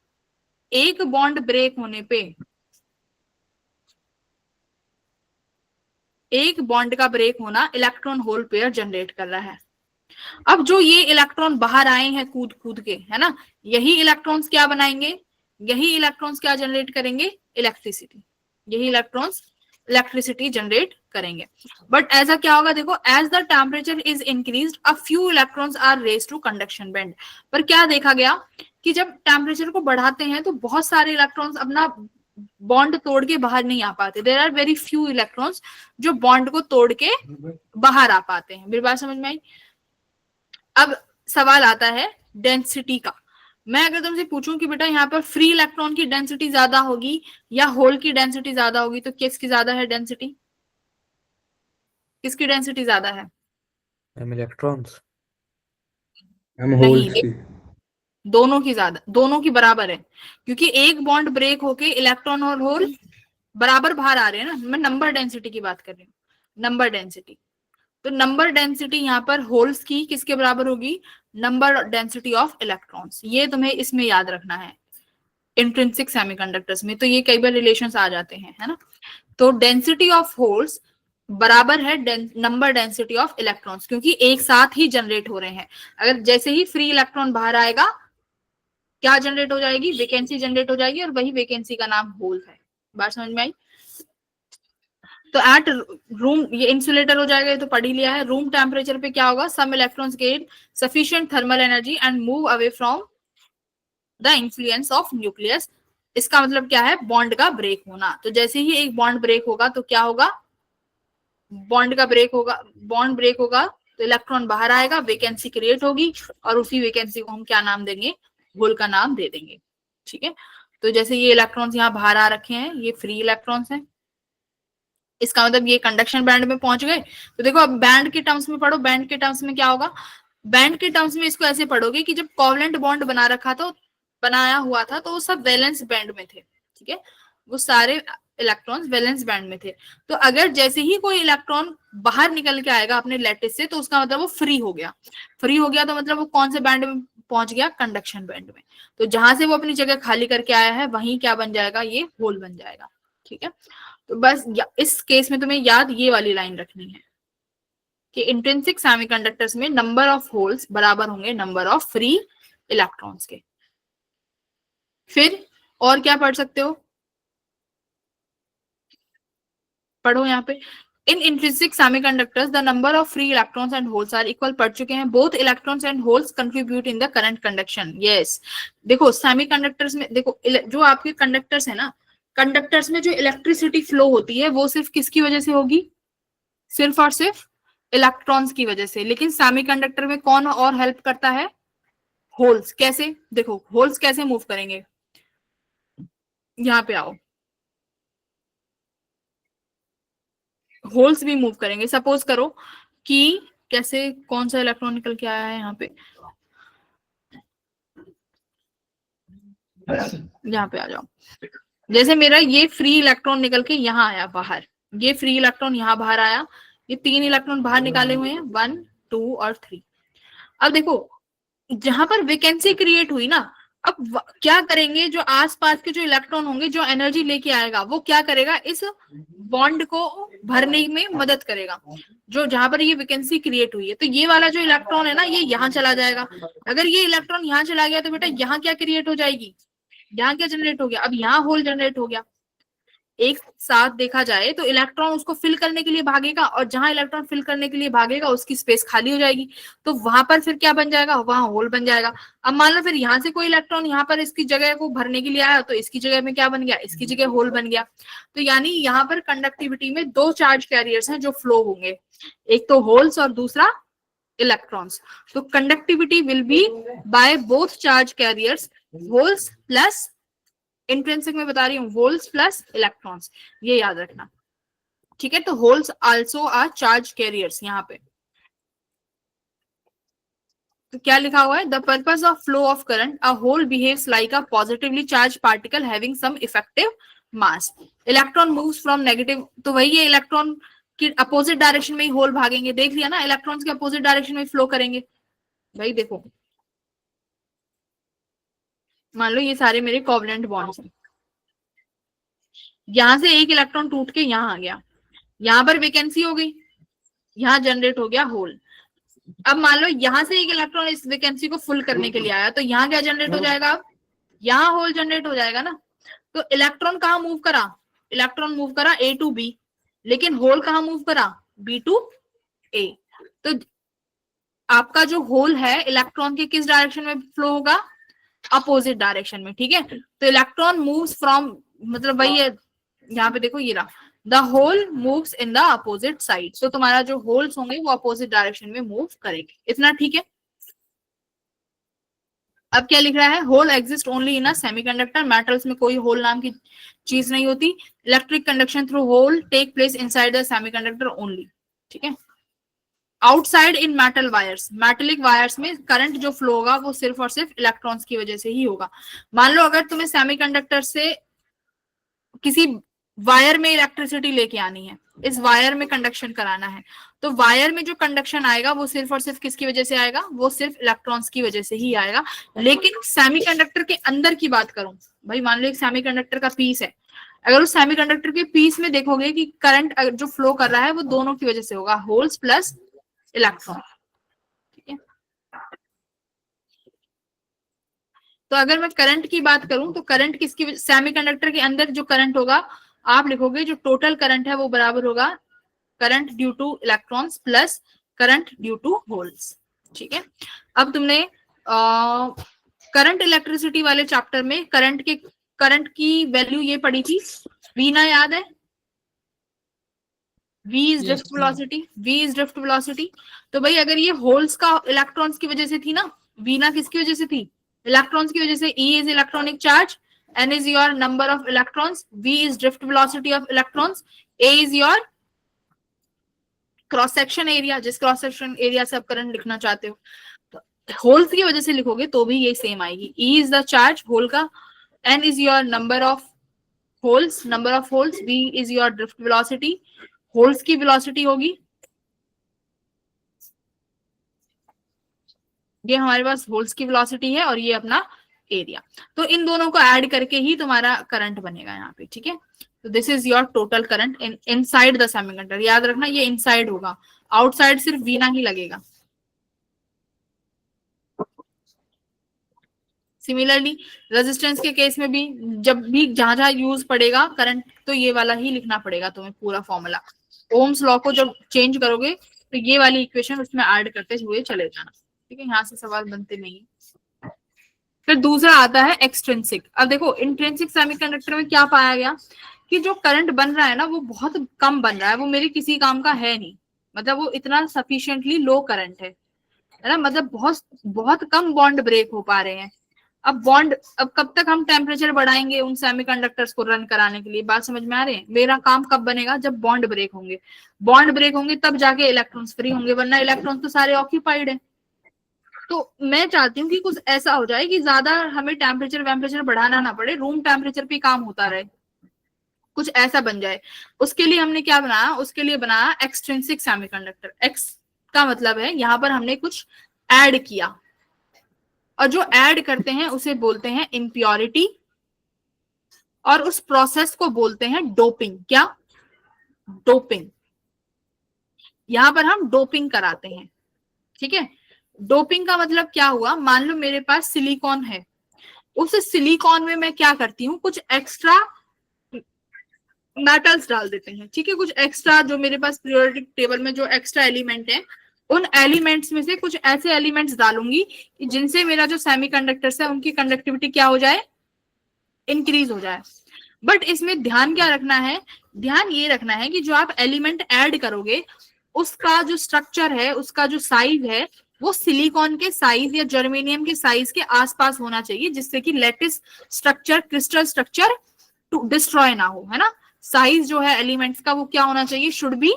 एक बॉन्ड ब्रेक होने पे, एक बॉन्ड का ब्रेक होना इलेक्ट्रॉन होल पेयर जनरेट कर रहा है। अब जो ये इलेक्ट्रॉन बाहर आए हैं कूद कूद के, है ना, यही इलेक्ट्रॉन्स क्या बनाएंगे, यही इलेक्ट्रॉन्स क्या जनरेट करेंगे, इलेक्ट्रिसिटी। यही इलेक्ट्रॉन्स इलेक्ट्रिसिटी जनरेट करेंगे। बट ऐसा क्या होगा, देखो as the temperature is increased a few electrons are raised to conduction band. पर क्या देखा गया कि जब टेम्परेचर को बढ़ाते हैं तो बहुत सारे इलेक्ट्रॉन्स अपना बॉन्ड तोड़ के बाहर नहीं आ पाते। There are very few electrons जो बॉन्ड को तोड़ के बाहर आ पाते हैं। मेरी बात समझ में आई। अब सवाल आता है डेंसिटी का। मैं अगर तुमसे पूछूं कि बेटा यहाँ पर फ्री इलेक्ट्रॉन की डेंसिटी ज्यादा होगी या होल की डेंसिटी ज्यादा होगी, तो किसकी ज्यादा है डेंसिटी, किसकी डेंसिटी ज्यादा है, इलेक्ट्रॉन्स, होल्स नहीं, की। दोनों की ज्यादा, दोनों की बराबर है। क्योंकि एक बॉन्ड ब्रेक होके इलेक्ट्रॉन और होल बराबर बाहर आ रहे हैं ना, मैं नंबर डेंसिटी की बात कर रही हूँ, नंबर डेंसिटी। तो नंबर डेंसिटी यहाँ पर होल्स की किसके बराबर होगी, नंबर डेंसिटी ऑफ इलेक्ट्रॉन्स। ये तुम्हें इसमें याद रखना है इंट्रिंसिक सेमीकंडक्टर्स में, तो ये कई बार रिलेशंस आ जाते हैं, है ना। तो डेंसिटी ऑफ होल्स बराबर है नंबर डेंसिटी ऑफ इलेक्ट्रॉन्स, क्योंकि एक साथ ही जनरेट हो रहे हैं। अगर जैसे ही फ्री इलेक्ट्रॉन बाहर आएगा क्या जनरेट हो जाएगी, वैकेंसी जनरेट हो जाएगी, और वही वैकेंसी का नाम होल है। बात समझ में आई। तो एट रूम, ये इंसुलेटर हो जाएगा, ये तो पढ़ ही लिया है। रूम टेम्परेचर पे क्या होगा, some electrons gain sufficient thermal energy and move away from the influence of nucleus. इसका मतलब क्या है, बॉन्ड का ब्रेक होना। तो जैसे ही एक बॉन्ड ब्रेक होगा तो क्या होगा, बॉन्ड का ब्रेक होगा, बॉन्ड ब्रेक होगा तो इलेक्ट्रॉन बाहर आएगा, वैकेंसी क्रिएट होगी, और उसी वैकेंसी को हम क्या नाम देंगे, होल का नाम दे देंगे। ठीक है, तो जैसे ये इलेक्ट्रॉन्स यहाँ बाहर आ रखे हैं, ये फ्री इलेक्ट्रॉन्स हैं, इसका मतलब ये कंडक्शन बैंड में पहुंच गए। तो देखो अब बैंड के टर्म्स में पढ़ो, बैंड के टर्म्स में क्या होगा, बैंड के टर्म्स में इसको ऐसे पढ़ोगे कि जब कोवलेंट बॉन्ड बना रखा था, बनाया हुआ था, तो वो सब वैलेंस बैंड में थे। ठीक है, वो सारे इलेक्ट्रॉन्स वैलेंस बैंड में थे। तो अगर जैसे ही कोई इलेक्ट्रॉन बाहर निकल के आएगा अपने लैटिस से, तो उसका मतलब वो फ्री हो गया। फ्री हो गया तो मतलब वो कौन से बैंड में पहुंच गया, कंडक्शन बैंड में। तो जहां से वो अपनी जगह खाली करके आया है वहीं क्या बन जाएगा, ये होल बन जाएगा। ठीक है, तो बस इस केस में तुम्हें याद ये वाली लाइन रखनी है कि इंट्रिंसिक सेमीकंडक्टर्स में नंबर ऑफ होल्स बराबर होंगे नंबर ऑफ फ्री इलेक्ट्रॉन्स के। फिर और क्या पढ़ सकते हो, पढ़ो यहाँ पे, in intrinsic semiconductors the number of free electrons and holes are equal. पढ़ चुके हैं, both electrons and holes contribute in the current conduction. Yes, देखो सेमीकंडक्टर्स में, देखो जो आपके कंडक्टर्स है ना, कंडक्टर्स में जो इलेक्ट्रिसिटी फ्लो होती है वो सिर्फ किसकी वजह से होगी, सिर्फ और सिर्फ इलेक्ट्रॉन्स की वजह से। लेकिन सेमीकंडक्टर में कौन और हेल्प करता है, होल्स। कैसे, देखो होल्स कैसे मूव करेंगे, यहाँ पे आओ, होल्स भी मूव करेंगे। सपोज करो कि कैसे, कौन सा इलेक्ट्रॉन निकल के आया है यहाँ पे, यहाँ पे आ जाओ। जैसे मेरा ये फ्री इलेक्ट्रॉन निकल के यहाँ आया बाहर, ये फ्री इलेक्ट्रॉन यहाँ बाहर आया, ये 3 इलेक्ट्रॉन बाहर निकाले हुए हैं, 1 2 और 3। अब देखो जहां पर वैकेंसी क्रिएट हुई ना, अब क्या करेंगे, जो आसपास के जो इलेक्ट्रॉन होंगे, जो एनर्जी लेके आएगा, वो क्या करेगा, इस बॉन्ड को भरने में मदद करेगा। जो जहां पर ये वैकेंसी क्रिएट हुई है, तो ये वाला जो इलेक्ट्रॉन है ना, ये यहाँ चला जाएगा। अगर ये इलेक्ट्रॉन यहाँ चला गया तो बेटा यहाँ क्या क्रिएट हो जाएगी, यहाँ क्या जनरेट हो गया, अब यहाँ होल जनरेट हो गया। एक साथ देखा जाए तो इलेक्ट्रॉन उसको फिल करने के लिए भागेगा, और जहां इलेक्ट्रॉन फिल करने के लिए भागेगा उसकी स्पेस खाली हो जाएगी, तो वहां पर फिर क्या बन जाएगा, वहां होल बन जाएगा। अब मान लो फिर यहाँ से कोई इलेक्ट्रॉन यहाँ पर इसकी जगह को भरने के लिए आया, तो इसकी जगह में क्या बन गया, इसकी जगह होल बन गया। तो यानी यहाँ पर कंडक्टिविटी में 2 चार्ज कैरियर्स हैं जो फ्लो होंगे, एक तो होल्स और दूसरा इलेक्ट्रॉन्स। तो conductivity will be by both charge carriers, holes plus, intrinsic में बता रही हूँ, होल्स प्लस इलेक्ट्रॉन्स, ये याद रखना। ठीक है, तो holes also are charge carriers यहाँ पे। तो क्या लिखा हुआ है, the purpose of flow of current, a hole behaves like a positively charged particle having some effective mass. Electron moves from negative, तो वही है, इलेक्ट्रॉन की अपोजिट डायरेक्शन में ही होल भागेंगे। देख लिया ना, इलेक्ट्रॉन्स के अपोजिट डायरेक्शन में फ्लो करेंगे। भाई देखो, मान लो ये सारे मेरे कोवलेंट बॉन्ड्स हैं, यहां से एक इलेक्ट्रॉन टूट के यहाँ आ गया, यहाँ पर वैकेंसी हो गई, यहाँ जनरेट हो गया होल। अब मान लो यहाँ से एक इलेक्ट्रॉन इस वैकेंसी को फुल करने के लिए आया, तो यहाँ क्या जनरेट हो जाएगा, अब यहाँ होल जनरेट हो जाएगा ना। तो इलेक्ट्रॉन कहाँ मूव करा, इलेक्ट्रॉन मूव करा A to B, लेकिन होल कहाँ मूव करा, B to A। तो आपका जो होल है इलेक्ट्रॉन के किस डायरेक्शन में फ्लो होगा, अपोजिट डायरेक्शन में। ठीक है, तो इलेक्ट्रॉन मूव्स फ्रॉम, मतलब वही है, यहाँ पे देखो ये रहा, the hole moves in the opposite side. तो तुम्हारा जो होल्स होंगे वो अपोजिट डायरेक्शन में मूव करेंगे। इतना ठीक है। अब क्या लिख रहा है, hole exist only in a semiconductor, metals में कोई होल नाम की चीज नहीं होती। Electric conduction through hole take place inside the semiconductor only. ठीक है, outside in metal wires, metallic wires में करंट जो फ्लो होगा वो सिर्फ और सिर्फ इलेक्ट्रॉन्स की वजह से ही होगा। मान लो अगर तुम्हें सेमीकंडक्टर से किसी वायर में इलेक्ट्रिसिटी लेके आनी है, इस वायर में कंडक्शन कराना है, तो वायर में जो कंडक्शन आएगा वो सिर्फ और सिर्फ किसकी वजह से आएगा, वो सिर्फ इलेक्ट्रॉन्स की वजह से ही आएगा। लेकिन सेमीकंडक्टर के अंदर की बात करूं, भाई मान लो एक सेमीकंडक्टर का पीस है, अगर उस सेमीकंडक्टर के पीस में देखोगे कि करंट जो फ्लो कर रहा है वो दोनों की वजह से होगा, होल्स प्लस इलेक्ट्रॉन। ठीक है, तो अगर मैं करंट की बात करूं तो करंट किसकी, सेमीकंडक्टर के अंदर जो करंट होगा आप लिखोगे जो टोटल करंट है वो बराबर होगा current due to electrons plus current due to holes. ठीक है, अब तुमने करंट इलेक्ट्रिसिटी वाले चैप्टर में करंट की वैल्यू ये पढ़ी थी, वी ना याद है, V is drift velocity, V is drift velocity. तो भाई अगर ये होल्स का इलेक्ट्रॉन्स की वजह से थी ना, V ना किसकी वजह से थी, इलेक्ट्रॉन्स की वजह से, E is electronic charge, N is your number of electrons, V is drift velocity of electrons, A is your cross section area, जिस क्रॉस सेक्शन एरिया से आप करंट लिखना चाहते हो। तो होल्स की वजह से लिखोगे तो भी ये सेम आएगी, E is the charge hole का, N is your number of holes, V is your drift velocity, holes की वेलोसिटी होगी, ये हमारे पास होल्स की वेलोसिटी है और ये अपना एरिया, तो इन दोनों को ऐड करके ही तुम्हारा करंट बनेगा यहाँ पे। ठीक है, तो this is your total current inside the semiconductor. याद रखना ये इनसाइड होगा, आउटसाइड सिर्फ वी ना ही लगेगा। सिमिलरली रेजिस्टेंस के केस में भी जब भी जहां जहां यूज पड़ेगा करंट, तो ये वाला ही लिखना पड़ेगा तुम्हें पूरा फॉर्मूला। ओम्स लॉ को जब चेंज करोगे तो ये वाली इक्वेशन उसमें ऐड करते हुए चले जाना। ठीक है, यहाँ से सवाल बनते नहीं। फिर दूसरा आता है एक्सट्रिंसिक। अब देखो इंट्रिंसिक सेमीकंडक्टर में क्या पाया गया कि जो करंट बन रहा है ना वो बहुत कम बन रहा है, वो मेरे किसी काम का है नहीं, मतलब वो इतना सफिशिएंटली लो करंट है ना, मतलब बहुत बहुत कम बॉन्ड ब्रेक हो पा रहे हैं। अब कब तक हम टेम्परेचर बढ़ाएंगे उन सेमीकंडक्टर्स को रन कराने के लिए, बात समझ में आ रही है। मेरा काम कब बनेगा, जब बॉन्ड ब्रेक होंगे, बॉन्ड ब्रेक होंगे तब जाके इलेक्ट्रॉन्स फ्री होंगे, वरना इलेक्ट्रॉन्स तो सारे ऑक्यूपाइड है। तो मैं चाहती हूँ कि कुछ ऐसा हो जाए कि ज्यादा हमें टेम्परेचर बढ़ाना ना पड़े, रूम टेम्परेचर पे काम होता रहे, कुछ ऐसा बन जाए। उसके लिए हमने क्या बनाया, उसके लिए बनाया एक्सट्रिंसिक सेमीकंडक्टर। एक्स का मतलब है यहाँ पर हमने कुछ ऐड किया, और जो ऐड करते हैं उसे बोलते हैं इम्प्योरिटी, और उस प्रोसेस को बोलते हैं डोपिंग। क्या, डोपिंग। यहां पर हम डोपिंग कराते हैं। ठीक है, डोपिंग का मतलब क्या हुआ, मान लो मेरे पास सिलिकॉन है, उस सिलिकॉन में मैं क्या करती हूँ, कुछ एक्स्ट्रा मेटल्स डाल देते हैं। ठीक है, कुछ एक्स्ट्रा जो मेरे पास पीरियोडिक टेबल में जो एक्स्ट्रा एलिमेंट है, उन एलिमेंट्स में से कुछ ऐसे एलिमेंट्स डालूंगी जिनसे मेरा जो सेमीकंडक्टर्स है उनकी कंडक्टिविटी क्या हो जाए, इंक्रीज हो जाए। बट इसमें ध्यान क्या रखना है, ध्यान ये रखना है कि जो आप एलिमेंट ऐड करोगे उसका जो स्ट्रक्चर है, उसका जो साइज है, वो सिलिकॉन के साइज या जर्मेनियम के साइज के आसपास होना चाहिए, जिससे कि lattice structure, crystal structure destroy ना हो, है ना। साइज जो है एलिमेंट्स का वो क्या होना चाहिए, शुड बी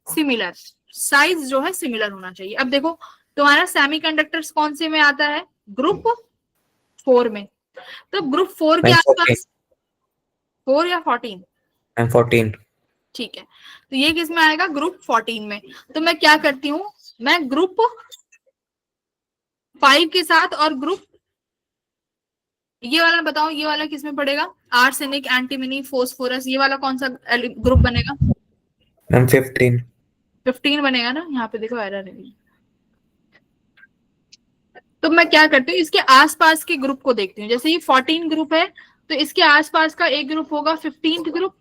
सिमिलर, साइज जो है सिमिलर होना चाहिए। अब देखो तुम्हारा सेमीकंडक्टर्स कौन से में आता है, ग्रुप 4 में। तो ग्रुप 4 के आसपास, 4 या 14, 14। ठीक है, तो ये किस में आएगा, ग्रुप 14 में। तो मैं क्या करती हूँ, मैं ग्रुप 5 के साथ और ग्रुप, ये वाला बताओ, ये वाला किस में पड़ेगा, आर्सेनिक, एंटीमनी, फोस्फोरस, ये वाला कौन सा ग्रुप बनेगा, 15 बनेगा ना। यहाँ पे देखो एरर है। तो मैं क्या करती हूँ, इसके आसपास के ग्रुप को देखती हूँ। जैसे ये 14 ग्रुप है तो इसके आसपास का एक ग्रुप होगा 15th ग्रुप,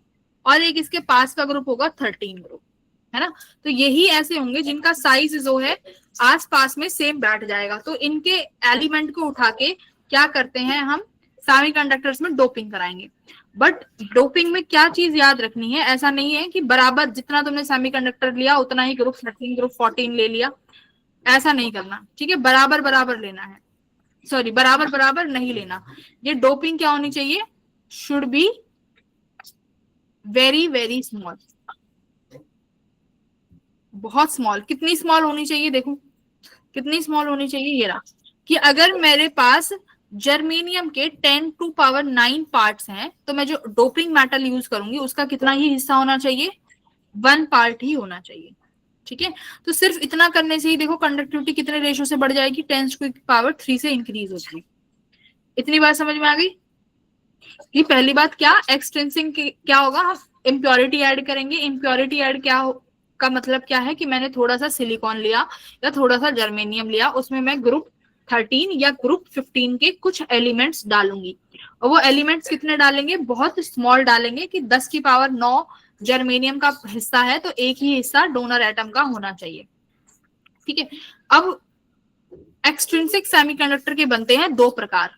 और एक इसके पास का ग्रुप होगा 13 ग्रुप, है ना। तो यही ऐसे होंगे जिनका साइज जो है आसपास में सेम बैठ जाएगा। तो इनके एलिमेंट को उठा के क्या करते हैं, हम सेमीकंडक्टर्स में डोपिंग कराएंगे। बट डोपिंग में क्या चीज याद रखनी है, ऐसा नहीं है कि बराबर जितना तुमने सेमीकंडक्टर लिया उतना ही ग्रुप 13 ग्रुप 14 ले लिया, ऐसा नहीं करना। ठीक है, बराबर बराबर लेना है, सॉरी बराबर बराबर नहीं लेना। ये डोपिंग क्या होनी चाहिए, should be very very small, बहुत स्मॉल। कितनी स्मॉल होनी चाहिए, देखो कितनी स्मॉल होनी चाहिए, ये रहा कि अगर मेरे पास जर्मेनियम के 10⁹ पार्ट्स हैं, तो मैं जो डोपिंग मेटल यूज करूंगी उसका कितना ही हिस्सा होना चाहिए, 1 पार्ट ही होना चाहिए। ठीक है, तो सिर्फ इतना करने से ही देखो कंडक्टिविटी कितने रेशो से बढ़ जाएगी, 10⁻³ से इंक्रीज होगी। इतनी बात समझ में आ गई। ये पहली बात। क्या एक्सटेंसिंग क्या होगा, हम इम्प्योरिटी ऐड करेंगे। इम्प्योरिटी ऐड का मतलब क्या है कि मैंने थोड़ा सा सिलिकॉन लिया या थोड़ा सा जर्मेनियम लिया, उसमें मैं ग्रुप 13 या ग्रुप 15 के कुछ एलिमेंट्स डालूंगी, और वो एलिमेंट्स कितने डालेंगे, बहुत स्मॉल डालेंगे कि 10⁹ जर्मेनियम का हिस्सा है तो एक ही हिस्सा डोनर एटम का होना चाहिए। ठीक है, अब एक्सट्रिंसिक सेमीकंडक्टर के बनते हैं 2 प्रकार,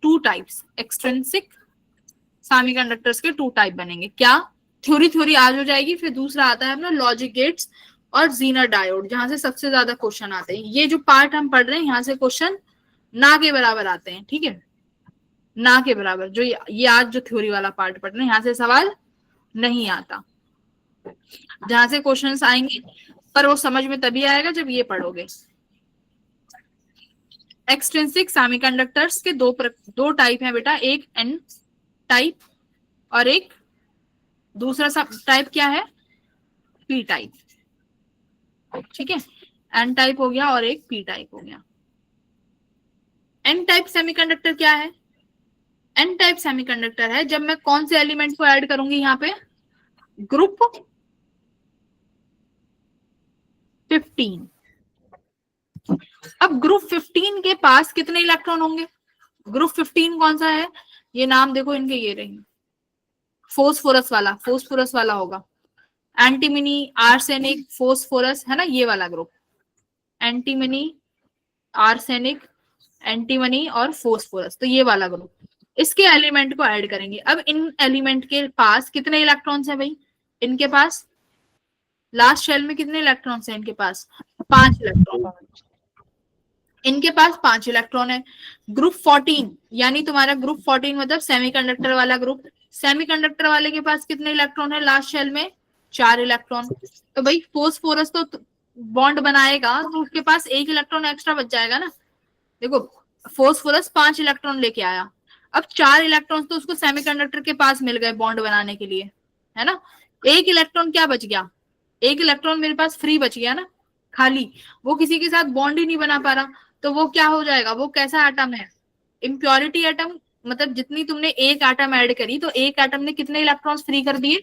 2 टाइप्स। एक्सट्रिंसिक सेमीकंडक्टर्स के 2 टाइप बनेंगे। क्या, थ्योरी आज हो जाएगी, फिर दूसरा आता है अपना लॉजिक गेट्स और जीनर डायोड, जहां से सबसे ज्यादा क्वेश्चन आते हैं। ये जो पार्ट हम पढ़ रहे हैं यहाँ से क्वेश्चन ना के बराबर आते हैं। ठीक है, ना के बराबर, जो ये आज जो थ्योरी वाला पार्ट पढ़ रहे हैं यहाँ से सवाल नहीं आता। जहां से क्वेश्चंस आएंगे पर वो समझ में तभी आएगा जब ये पढ़ोगे। एक्सट्रिंसिक सेमीकंडक्टर्स के 2 टाइप हैं बेटा, एक एन टाइप और एक दूसरा टाइप क्या है, पी टाइप। ठीक है, एन टाइप हो गया और एक पी टाइप हो गया। एन टाइप सेमीकंडक्टर क्या है, एन टाइप सेमीकंडक्टर है जब मैं कौन से एलिमेंट को ऐड करूंगी यहाँ पे, ग्रुप 15। अब ग्रुप 15 के पास कितने इलेक्ट्रॉन होंगे, ग्रुप 15 कौन सा है, ये नाम देखो इनके, ये रहेंगे फोस्फोरस वाला होगा, एंटीमनी, आर्सेनिक, फोस्फोरस, है ना, ये वाला ग्रुप, एंटीमनी, आर्सेनिक, एंटीमनी और फोस्फोरस, तो ये वाला ग्रुप, इसके एलिमेंट को ऐड करेंगे। अब इन एलिमेंट के पास कितने इलेक्ट्रॉन्स हैं भाई, इनके पास लास्ट शेल में कितने इलेक्ट्रॉन्स हैं, इनके पास 5 इलेक्ट्रॉन, इनके पास 5 इलेक्ट्रॉन है। ग्रुप 14 यानी तुम्हारा ग्रुप 14 मतलब सेमीकंडक्टर वाला ग्रुप, सेमीकंडक्टर वाले के पास कितने इलेक्ट्रॉन है लास्ट शेल में, 4 इलेक्ट्रॉन। तो भाई फोस्फोरस तो बॉन्ड बनाएगा तो उसके पास 1 इलेक्ट्रॉन एक्स्ट्रा बच जाएगा ना। देखो फोस्फोरस 5 इलेक्ट्रॉन लेके आया, अब 4 इलेक्ट्रॉन तो उसको सेमीकंडक्टर के पास मिल गए बॉन्ड बनाने के लिए, है ना। 1 इलेक्ट्रॉन क्या बच गया, 1 इलेक्ट्रॉन मेरे पास फ्री बच गया ना, खाली, वो किसी के साथ बॉन्ड ही नहीं बना पा रहा, तो वो क्या हो जाएगा, वो कैसा एटम है, इम्प्योरिटी एटम। मतलब जितनी तुमने एक एटम ऐड करी तो एक एटम ने कितने इलेक्ट्रॉन्स फ्री कर दिए,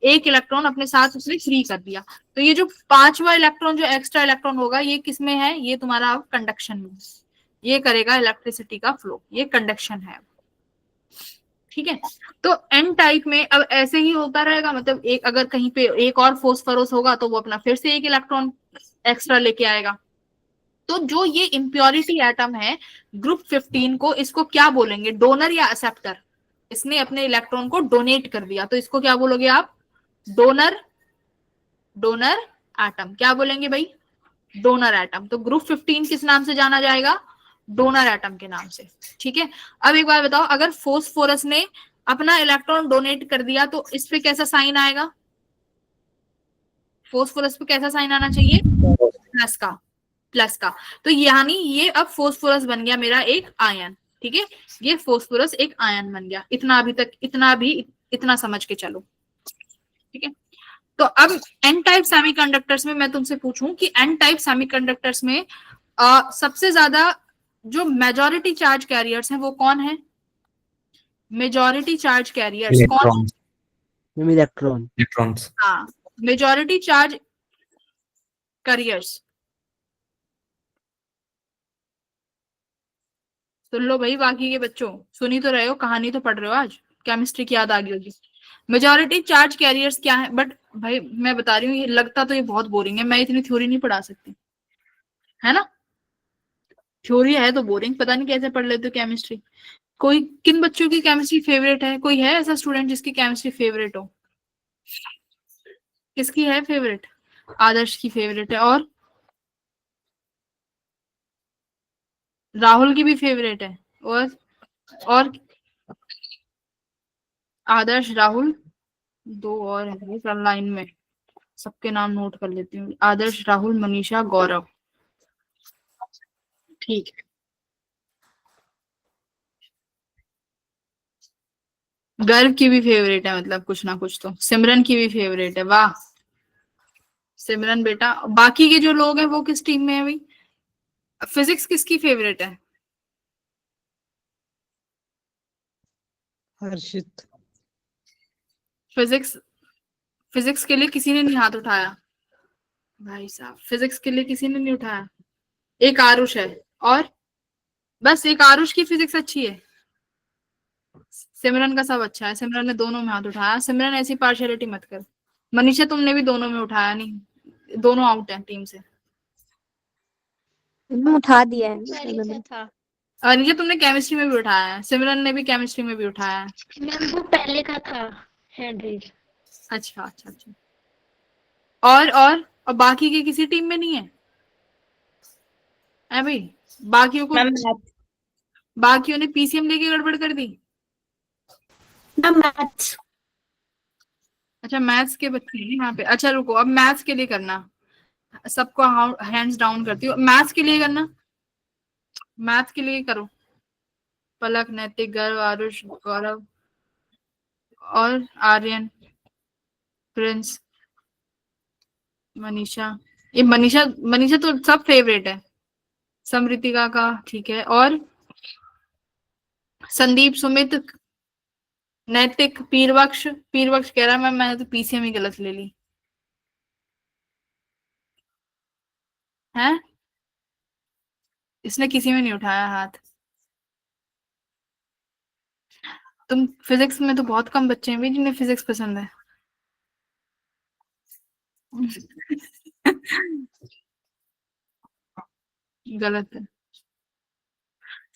1 इलेक्ट्रॉन अपने साथ उसने फ्री कर दिया। तो ये जो 5वां इलेक्ट्रॉन जो एक्स्ट्रा इलेक्ट्रॉन होगा ये किसमें है, ये तुम्हारा कंडक्शन में, ये करेगा इलेक्ट्रिसिटी का फ्लो, ये कंडक्शन है। ठीक है, तो एन टाइप में अब ऐसे ही होता रहेगा, मतलब एक अगर कहीं पे एक और फोस्फोरस होगा तो वो अपना फिर से 1 इलेक्ट्रॉन एक्स्ट्रा लेके आएगा। तो जो ये इम्प्योरिटी एटम है ग्रुप 15 को, इसको क्या बोलेंगे, डोनर या एक्सेप्टर, इसने अपने इलेक्ट्रॉन को डोनेट कर दिया तो इसको क्या बोलोगे आप, डोनर एटम। क्या बोलेंगे भाई, डोनर एटम। तो ग्रुप 15 किस नाम से जाना जाएगा, डोनर एटम के नाम से। ठीक है, अब एक बार बताओ, अगर फोस्फोरस ने अपना इलेक्ट्रॉन डोनेट कर दिया तो इस पे कैसा साइन आएगा, फोस्फोरस पे कैसा साइन आना चाहिए, प्लस का। तो यानी ये अब फोस्फोरस बन गया मेरा एक आयन। ठीक है, ये फोस्फोरस एक आयन बन गया। इतना समझ के चलो। ठीक है, तो अब एन टाइप सेमीकंडक्टर्स में मैं तुमसे पूछूं कि एन टाइप सेमीकंडक्टर्स में सबसे ज्यादा जो मेजॉरिटी चार्ज कैरियर्स हैं वो कौन है, मेजॉरिटी चार्ज कैरियर्स कौन, इलेक्ट्रॉन्स। हाँ, मेजॉरिटी चार्ज कैरियर्स। सुन लो भाई, बाकी के बच्चों सुनी तो रहे हो, कहानी तो पढ़ रहे हो, आज केमिस्ट्री की याद आ गई होगी। मेजॉरिटी चार्ज कैरियर्स क्या है, बट भाई मैं बता रही हूँ ये लगता तो ये बहुत बोरिंग है, मैं इतनी थ्योरी नहीं पढ़ा सकती, है ना। थ्योरी है तो बोरिंग, पता नहीं कैसे पढ़ लेते हो केमिस्ट्री। कोई किन बच्चों की केमिस्ट्री फेवरेट है, कोई है ऐसा स्टूडेंट जिसकी केमिस्ट्री फेवरेट हो, किसकी है फेवरेट, आदर्श की फेवरेट है, और राहुल की भी फेवरेट है, और आदर्श, राहुल, 2 और है लाइन में, सबके नाम नोट कर लेती हूँ, आदर्श, राहुल, मनीषा, गौरव। ठीक है, गर्व की भी फेवरेट है, मतलब कुछ ना कुछ तो। सिमरन की भी फेवरेट है, वाह सिमरन बेटा। बाकी के जो लोग हैं वो किस टीम में है भाई? फिजिक्स किसकी फेवरेट है? हर्षित। फिजिक्स, फिजिक्स के लिए किसी ने नहीं हाथ उठाया भाई साहब, फिजिक्स के लिए किसी ने नहीं उठाया। एक आरुष है, और बस एक आरुष की फिजिक्स अच्छी है। सिमरन का सब अच्छा है, सिमरन ने दोनों में हाथ उठाया। सिमरन ऐसी पार्शियलिटी मत कर। मनीषा तुमने भी दोनों में उठाया नहीं, दोनों आउट हैं टीम से। उठा दिया है पहले से था अनिशा तुमने केमिस्ट्री में भी उठाया है, सिमरन ने भी केमिस्ट्री में भी उठाया है। मैम, वो पहले का था हैंड्रील। अच्छा अच्छा अच्छा। और बाकी के किसी टीम में नहीं है? है भाई? बाकियों को, बाकियों ने पीसीएम लेके गड़बड़ कर दी। मैथ्स। अच्छा मैथ्स के बच्चे हैं यहाँ पे। अच्छा रुको, अब मैथ्स के लिए करना, सबको हैंड्स डाउन करती हूँ। मैथ्स के लिए करना, मैथ्स के लिए करो। पलक, नैतिक, गर्व, आरुष, गौरव और आर्यन, प्रिंस, मनीषा। ये मनीषा, मनीषा तो सब फेवरेट है। समृतिका का ठीक है, और संदीप, सुमित, नैतिक, पीरवक्ष। पीरवक्ष कह रहा है मैंने तो पीसीएम ही गलत ले ली है। इसने किसी में नहीं उठाया हाथ। तुम फिजिक्स में तो बहुत कम बच्चे हैं भाई जिन्हें फिजिक्स पसंद है। गलत है।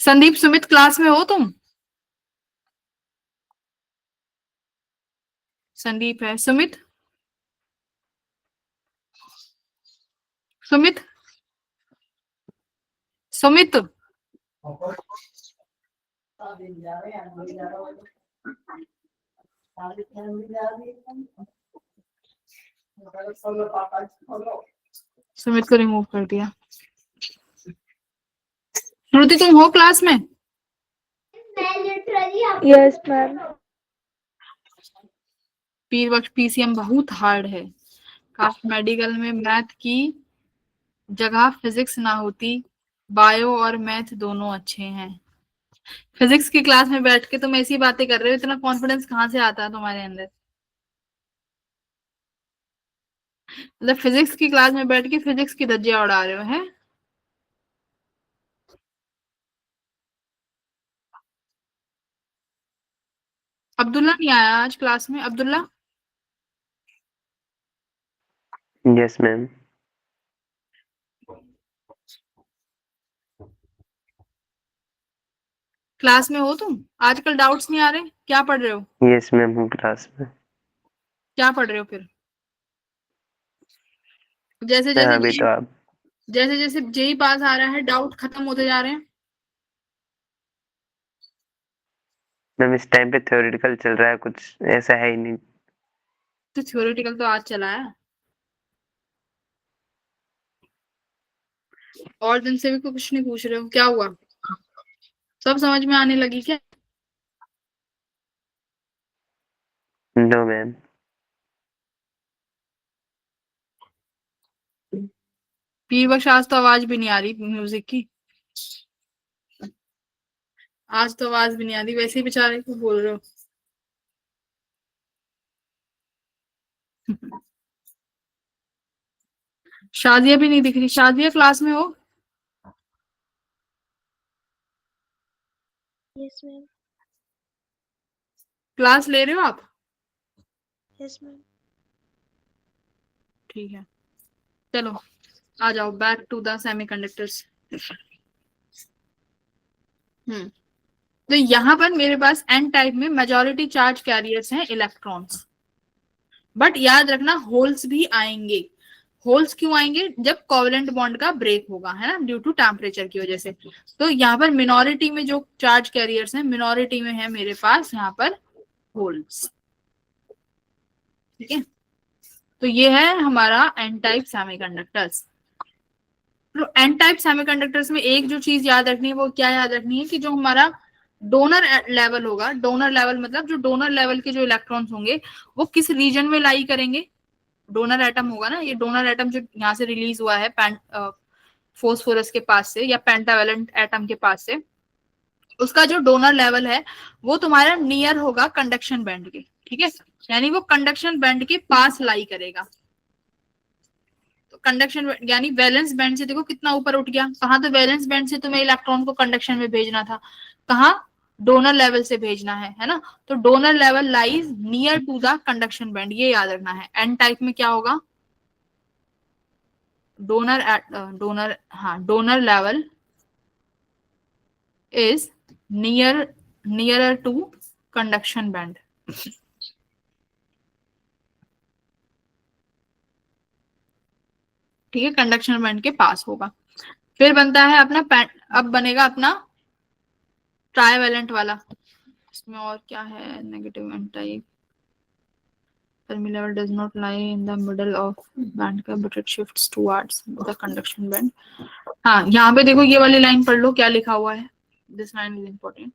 संदीप, सुमित क्लास में हो तुम? संदीप है, सुमित, सुमित, सुमित। सुमित को रिमूव कर दिया। श्रुति तुम हो क्लास में? Yes ma'am. पीरवक्ष, पीसीएम बहुत हार्ड है। काश मेडिकल में मैथ की जगह फिजिक्स ना होती। बायो और मैथ दोनों अच्छे हैं। फिजिक्स की क्लास में बैठ के तुम ऐसी बातें कर रहे हो, इतना कॉन्फिडेंस कहाँ से आता है तुम्हारे अंदर? मतलब फिजिक्स की क्लास में बैठ के फिजिक्स की धज्जियां उड़ा रहे हो हैं? अब्दुल्ला नहीं आया आज क्लास में? Abdullah, yes ma'am. क्लास में हो तुम? आजकल डाउट्स नहीं आ रहे? क्या पढ़ रहे हो? यस मैम, हूँ क्लास में। क्या पढ़ रहे हो फिर? जैसे अभी तो आप जैसे जैसे जेई पास आ रहा है, डाउट खत्म होते जा रहे हैं। मैम इस टाइम पे थ्योरेटिकल चल रहा है, कुछ ऐसा है ही नहीं। तो थ्योरेटिकल तो आज चला है, और दिन से भी कुछ नहीं पूछ रहे हो, क्या हुआ? सब समझ में आने लगी क्या? No ma'am. पीरबख्श, आज तो आवाज भी नहीं आ रही म्यूजिक की। आज तो आवाज भी नहीं आ रही, वैसे ही बेचारे को बोल रहे हो। शादिया भी नहीं दिख रही। शादिया क्लास में हो? Yes ma'am. क्लास ले रहे हो आप? Yes ma'am. ठीक है, चलो आ जाओ बैक टू द सेमीकंडक्टर्स। तो यहाँ पर मेरे पास एन टाइप में मेजॉरिटी चार्ज कैरियर्स हैं इलेक्ट्रॉन्स, बट याद रखना होल्स भी आएंगे। होल्स क्यों आएंगे? जब कोवेलेंट बॉन्ड का ब्रेक होगा, है ना, ड्यू टू टेम्परेचर की वजह से। तो यहाँ पर मिनोरिटी में जो चार्ज कैरियर्स हैं, मिनोरिटी में है मेरे पास यहाँ पर होल्स। ठीक है, तो ये है हमारा एन टाइप सेमीकंडक्टर्स। तो एन टाइप सेमीकंडक्टर्स में एक जो चीज याद रखनी है, वो क्या याद रखनी है कि जो हमारा डोनर लेवल होगा, डोनर लेवल मतलब जो डोनर लेवल के जो इलेक्ट्रॉन्स होंगे वो किस रीजन में लाई करेंगे, डोनर एटम होगा ना, ये डोनर एटम जो यहाँ से रिलीज हुआ है फोस्फोरस के पास से या पेंटावेलेंट एटम के पास से, उसका जो डोनर लेवल है वो तुम्हारा नियर होगा कंडक्शन बैंड के, ठीक है, यानी वो कंडक्शन बैंड के पास लाई करेगा। तो कंडक्शन यानी वैलेंस बैंड से देखो कितना ऊपर उठ गया, कहाँ, तो वैलेंस बैंड से तुम्हें इलेक्ट्रॉन को कंडक्शन में भेजना था, कहाँ, डोनर लेवल से भेजना है ना, तो donor level lies near to the conduction band, ये याद रखना है। एन टाइप में क्या होगा, donor level is nearer to conduction band. ठीक है, कंडक्शन बैंड के पास होगा। फिर बनता है अपना अब बनेगा अपना ट्राइवेलेंट वाला, इसमें और क्या है, negative N type, Fermi level does not lie in the middle of band cap but it shifts towards the conduction band। हाँ, यहाँ पे देखो ये वाली लाइन पढ़ लो क्या लिखा हुआ है, this line is important।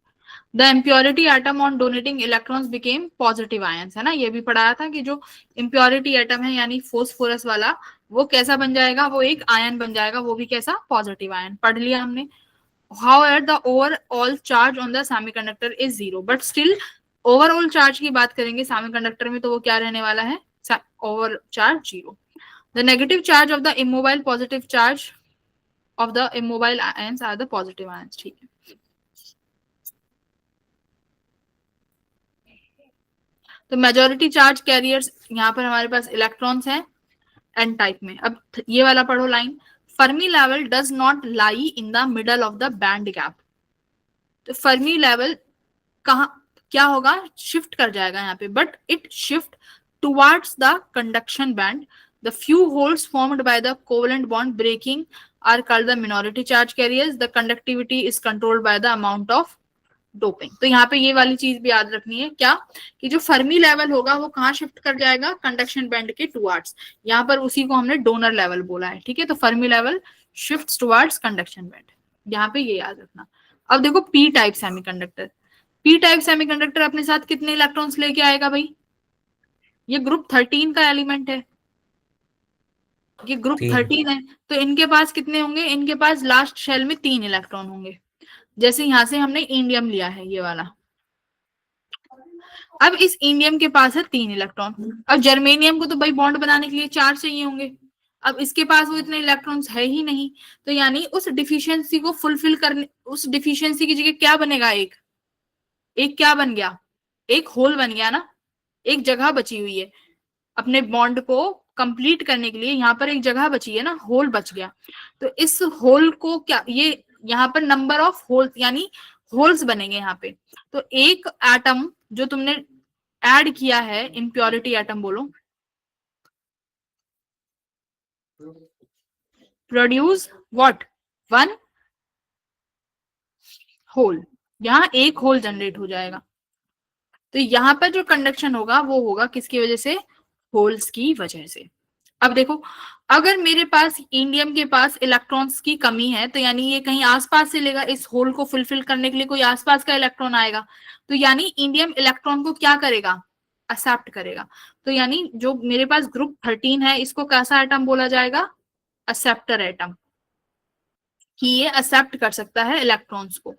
The impurity atom on donating electrons became positive ions, है ना, ये भी पढ़ाया था कि जो impurity atom है यानी फोस्फोरस वाला, वो कैसा बन जाएगा, वो एक आयन बन जाएगा, वो भी कैसा, पॉजिटिव आयन, पढ़ लिया हमने। However, the overall charge on the semiconductor is zero, but still overall charge की बात करेंगे सेमीकंडक्टर में तो वो क्या रहने वाला है, over charge zero. The negative charge of the immobile positive charge of the immobile ions are the positive ions, ठीक है। तो मेजॉरिटी चार्ज कैरियर्स यहाँ पर हमारे पास इलेक्ट्रॉन्स हैं एन टाइप में। अब ये वाला पढ़ो line, Fermi level does not lie in the middle of the band gap. तो फर्मी लेवल कहाँ क्या होगा, शिफ्ट कर जाएगा यहाँ पे, but it shift towards the conduction band. The few holes formed by the covalent bond breaking are called the minority charge carriers. The conductivity is controlled by the amount of doping. तो यहाँ पे ये वाली चीज भी याद रखनी है क्या, कि जो फर्मी लेवल होगा वो कहाँ शिफ्ट कर जाएगा, कंडक्शन बैंड के टुवर्ड्स, यहाँ पर उसी को हमने डोनर लेवल बोला है, ठीक है। तो Fermi level shifts towards conduction band, यहाँ पे ये याद रखना। अब देखो P type semiconductor, P type semiconductor अपने साथ कितने इलेक्ट्रॉन्स लेके आएगा भाई, ये ग्रुप 13 का एलिमेंट है, ये ग्रुप 13 है, तो इनके पास कितने होंगे, इनके पास लास्ट शेल में 3 इलेक्ट्रॉन होंगे। जैसे यहां से हमने इंडियम लिया है ये वाला, अब इस इंडियम के पास है 3 इलेक्ट्रॉन। अब जर्मेनियम को तो भाई बॉन्ड बनाने के लिए 4 चाहिए होंगे, अब इसके पास वो इतने इलेक्ट्रॉन्स है ही नहीं, तो यानी उस डिफिशियंसी को फुलफिल करने, उस डिफिशियंसी की जगह क्या बनेगा, एक क्या बन गया, एक होल बन गया ना, एक जगह बची हुई है अपने बॉन्ड को कंप्लीट करने के लिए, यहाँ पर एक जगह बची है ना, होल बच गया। तो इस होल को क्या, ये यहाँ पर नंबर ऑफ होल्स यानी होल्स बनेंगे यहाँ पे। तो एक एटम जो तुमने ऐड किया है, इम्प्योरिटी एटम बोलो, प्रोड्यूस व्हाट, 1 होल, यहाँ एक होल जनरेट हो जाएगा। तो यहाँ पर जो कंडक्शन होगा वो होगा किसकी वजह से, होल्स की वजह से। अब देखो अगर मेरे पास इंडियम के पास इलेक्ट्रॉन्स की कमी है, तो यानी ये कहीं आसपास से लेगा, इस होल को फुलफिल करने के लिए कोई आसपास का इलेक्ट्रॉन आएगा, तो यानी इंडियम इलेक्ट्रॉन को क्या करेगा, एक्सेप्ट करेगा। तो यानी जो मेरे पास ग्रुप 13 है, इसको कैसा एटम बोला जाएगा, एक्सेप्टर एटम, कि ये एक्सेप्ट कर सकता है इलेक्ट्रॉन्स को।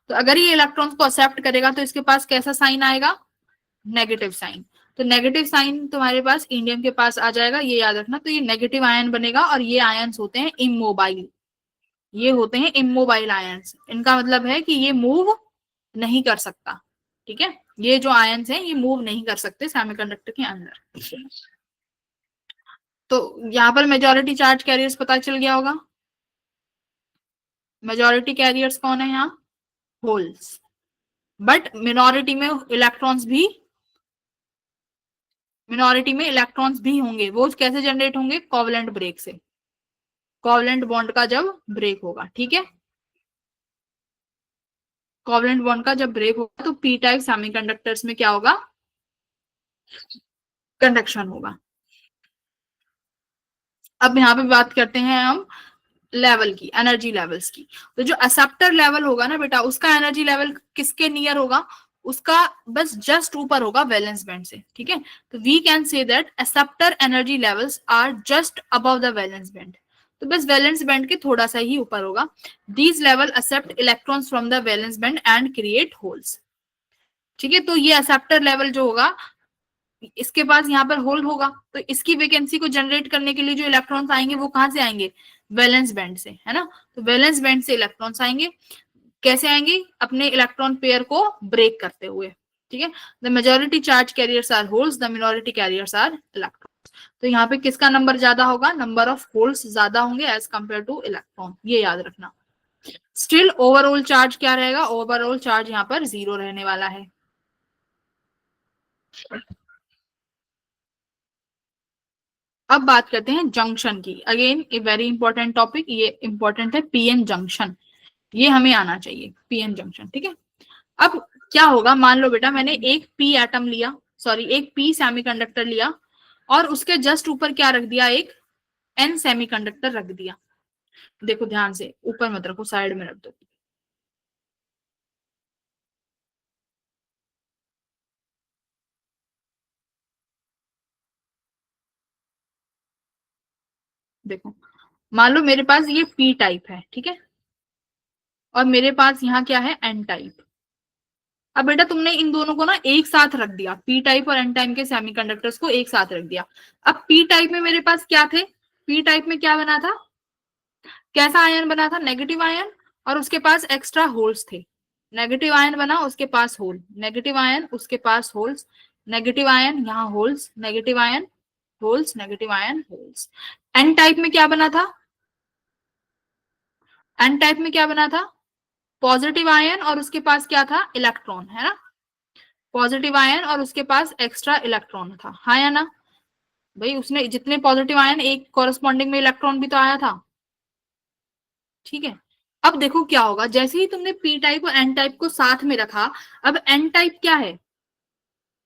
तो अगर ये इलेक्ट्रॉन्स को एक्सेप्ट करेगा तो इसके पास कैसा साइन आएगा, नेगेटिव साइन। तो नेगेटिव साइन तुम्हारे पास इंडियम के पास आ जाएगा, ये याद रखना। तो ये नेगेटिव आयन बनेगा और ये आयंस होते हैं इमोबाइल, ये होते हैं इमोबाइल आयंस। इनका मतलब है कि ये मूव नहीं कर सकता, ठीक है, ये जो आयंस हैं ये मूव नहीं कर सकते सेमीकंडक्टर के अंदर। तो यहाँ पर मेजॉरिटी चार्ज कैरियर्स पता चल गया होगा, मेजॉरिटी कैरियर्स कौन है यहाँ, होल्स, बट मिनॉरिटी में इलेक्ट्रॉन्स भी होंगे। वो कैसे जनरेट होंगे, कोवेलेंट ब्रेक से, कोवेलेंट बॉन्ड का जब ब्रेक होगा, ठीक है, कोवेलेंट बॉन्ड का जब ब्रेक होगा तो पी टाइप सेमीकंडक्टर्स में क्या होगा, कंडक्शन होगा। अब यहाँ पे बात करते हैं हम लेवल की, एनर्जी लेवल्स की। तो जो एक्सेप्टर लेवल होगा ना बेटा, उसका एनर्जी लेवल किसके नियर होगा, उसका बस जस्ट ऊपर होगा वैलेंस बैंड से, ठीक है। तो we can say that acceptor energy levels are just above the valence band, तो बस वैलेंस बैंड के थोड़ा सा ही ऊपर होगा। These level accept electrons from the valence band and create holes, ठीक है। तो ये एक्सेप्टर लेवल जो होगा, इसके पास यहाँ पर होल होगा, तो इसकी वैकेंसी को जनरेट करने के लिए जो इलेक्ट्रॉन्स आएंगे वो कहाँ से आएंगे, वैलेंस बैंड से, है ना। तो वैलेंस बैंड से इलेक्ट्रॉन्स आएंगे, कैसे आएंगे, अपने इलेक्ट्रॉन पेयर को ब्रेक करते हुए, ठीक है। The majority charge carriers are holes, the minority carriers are electrons. तो यहाँ पे किसका नंबर ज्यादा होगा, नंबर ऑफ होल्स ज्यादा होंगे एज कंपेयर टू इलेक्ट्रॉन, ये याद रखना। स्टिल ओवरऑल चार्ज क्या रहेगा, ओवरऑल चार्ज यहाँ पर 0 रहने वाला है। अब बात करते हैं जंक्शन की। Again a very important topic, ये इंपॉर्टेंट है, पीएन जंक्शन, ये हमें आना चाहिए, पीएन जंक्शन, ठीक है। अब क्या होगा, मान लो बेटा मैंने एक पी एटम लिया, सॉरी एक पी सेमीकंडक्टर लिया, और उसके जस्ट ऊपर क्या रख दिया, एक एन सेमीकंडक्टर रख दिया। देखो ध्यान से, ऊपर मत रखो, साइड में रख दो। देखो मान लो मेरे पास ये पी टाइप है, ठीक है, और मेरे पास यहाँ क्या है, एन टाइप। अब बेटा तुमने इन दोनों को ना एक साथ रख दिया, पी टाइप और एन टाइप के सेमीकंडक्टर्स को एक साथ रख दिया। अब पी टाइप में मेरे पास क्या थे, पी टाइप में क्या बना था, कैसा आयन बना था, नेगेटिव आयन, और उसके पास एक्स्ट्रा होल्स थे। नेगेटिव आयन बना, उसके पास होल, नेगेटिव आयन, उसके पास होल्स, नेगेटिव आयन, यहाँ holes, negative ion, holes, negative ion, holes. N type में क्या बना था, एन टाइप में क्या बना था, पॉजिटिव आयन और उसके पास क्या था, इलेक्ट्रॉन, है ना, पॉजिटिव आयन और उसके पास एक्स्ट्रा इलेक्ट्रॉन था, हाँ या ना भाई, उसने जितने पॉजिटिव आयन, एक कॉरेस्पॉन्डिंग में इलेक्ट्रॉन भी तो आया था, ठीक है। अब देखो क्या होगा, जैसे ही तुमने पी टाइप और एन टाइप को साथ में रखा, अब एन टाइप क्या है,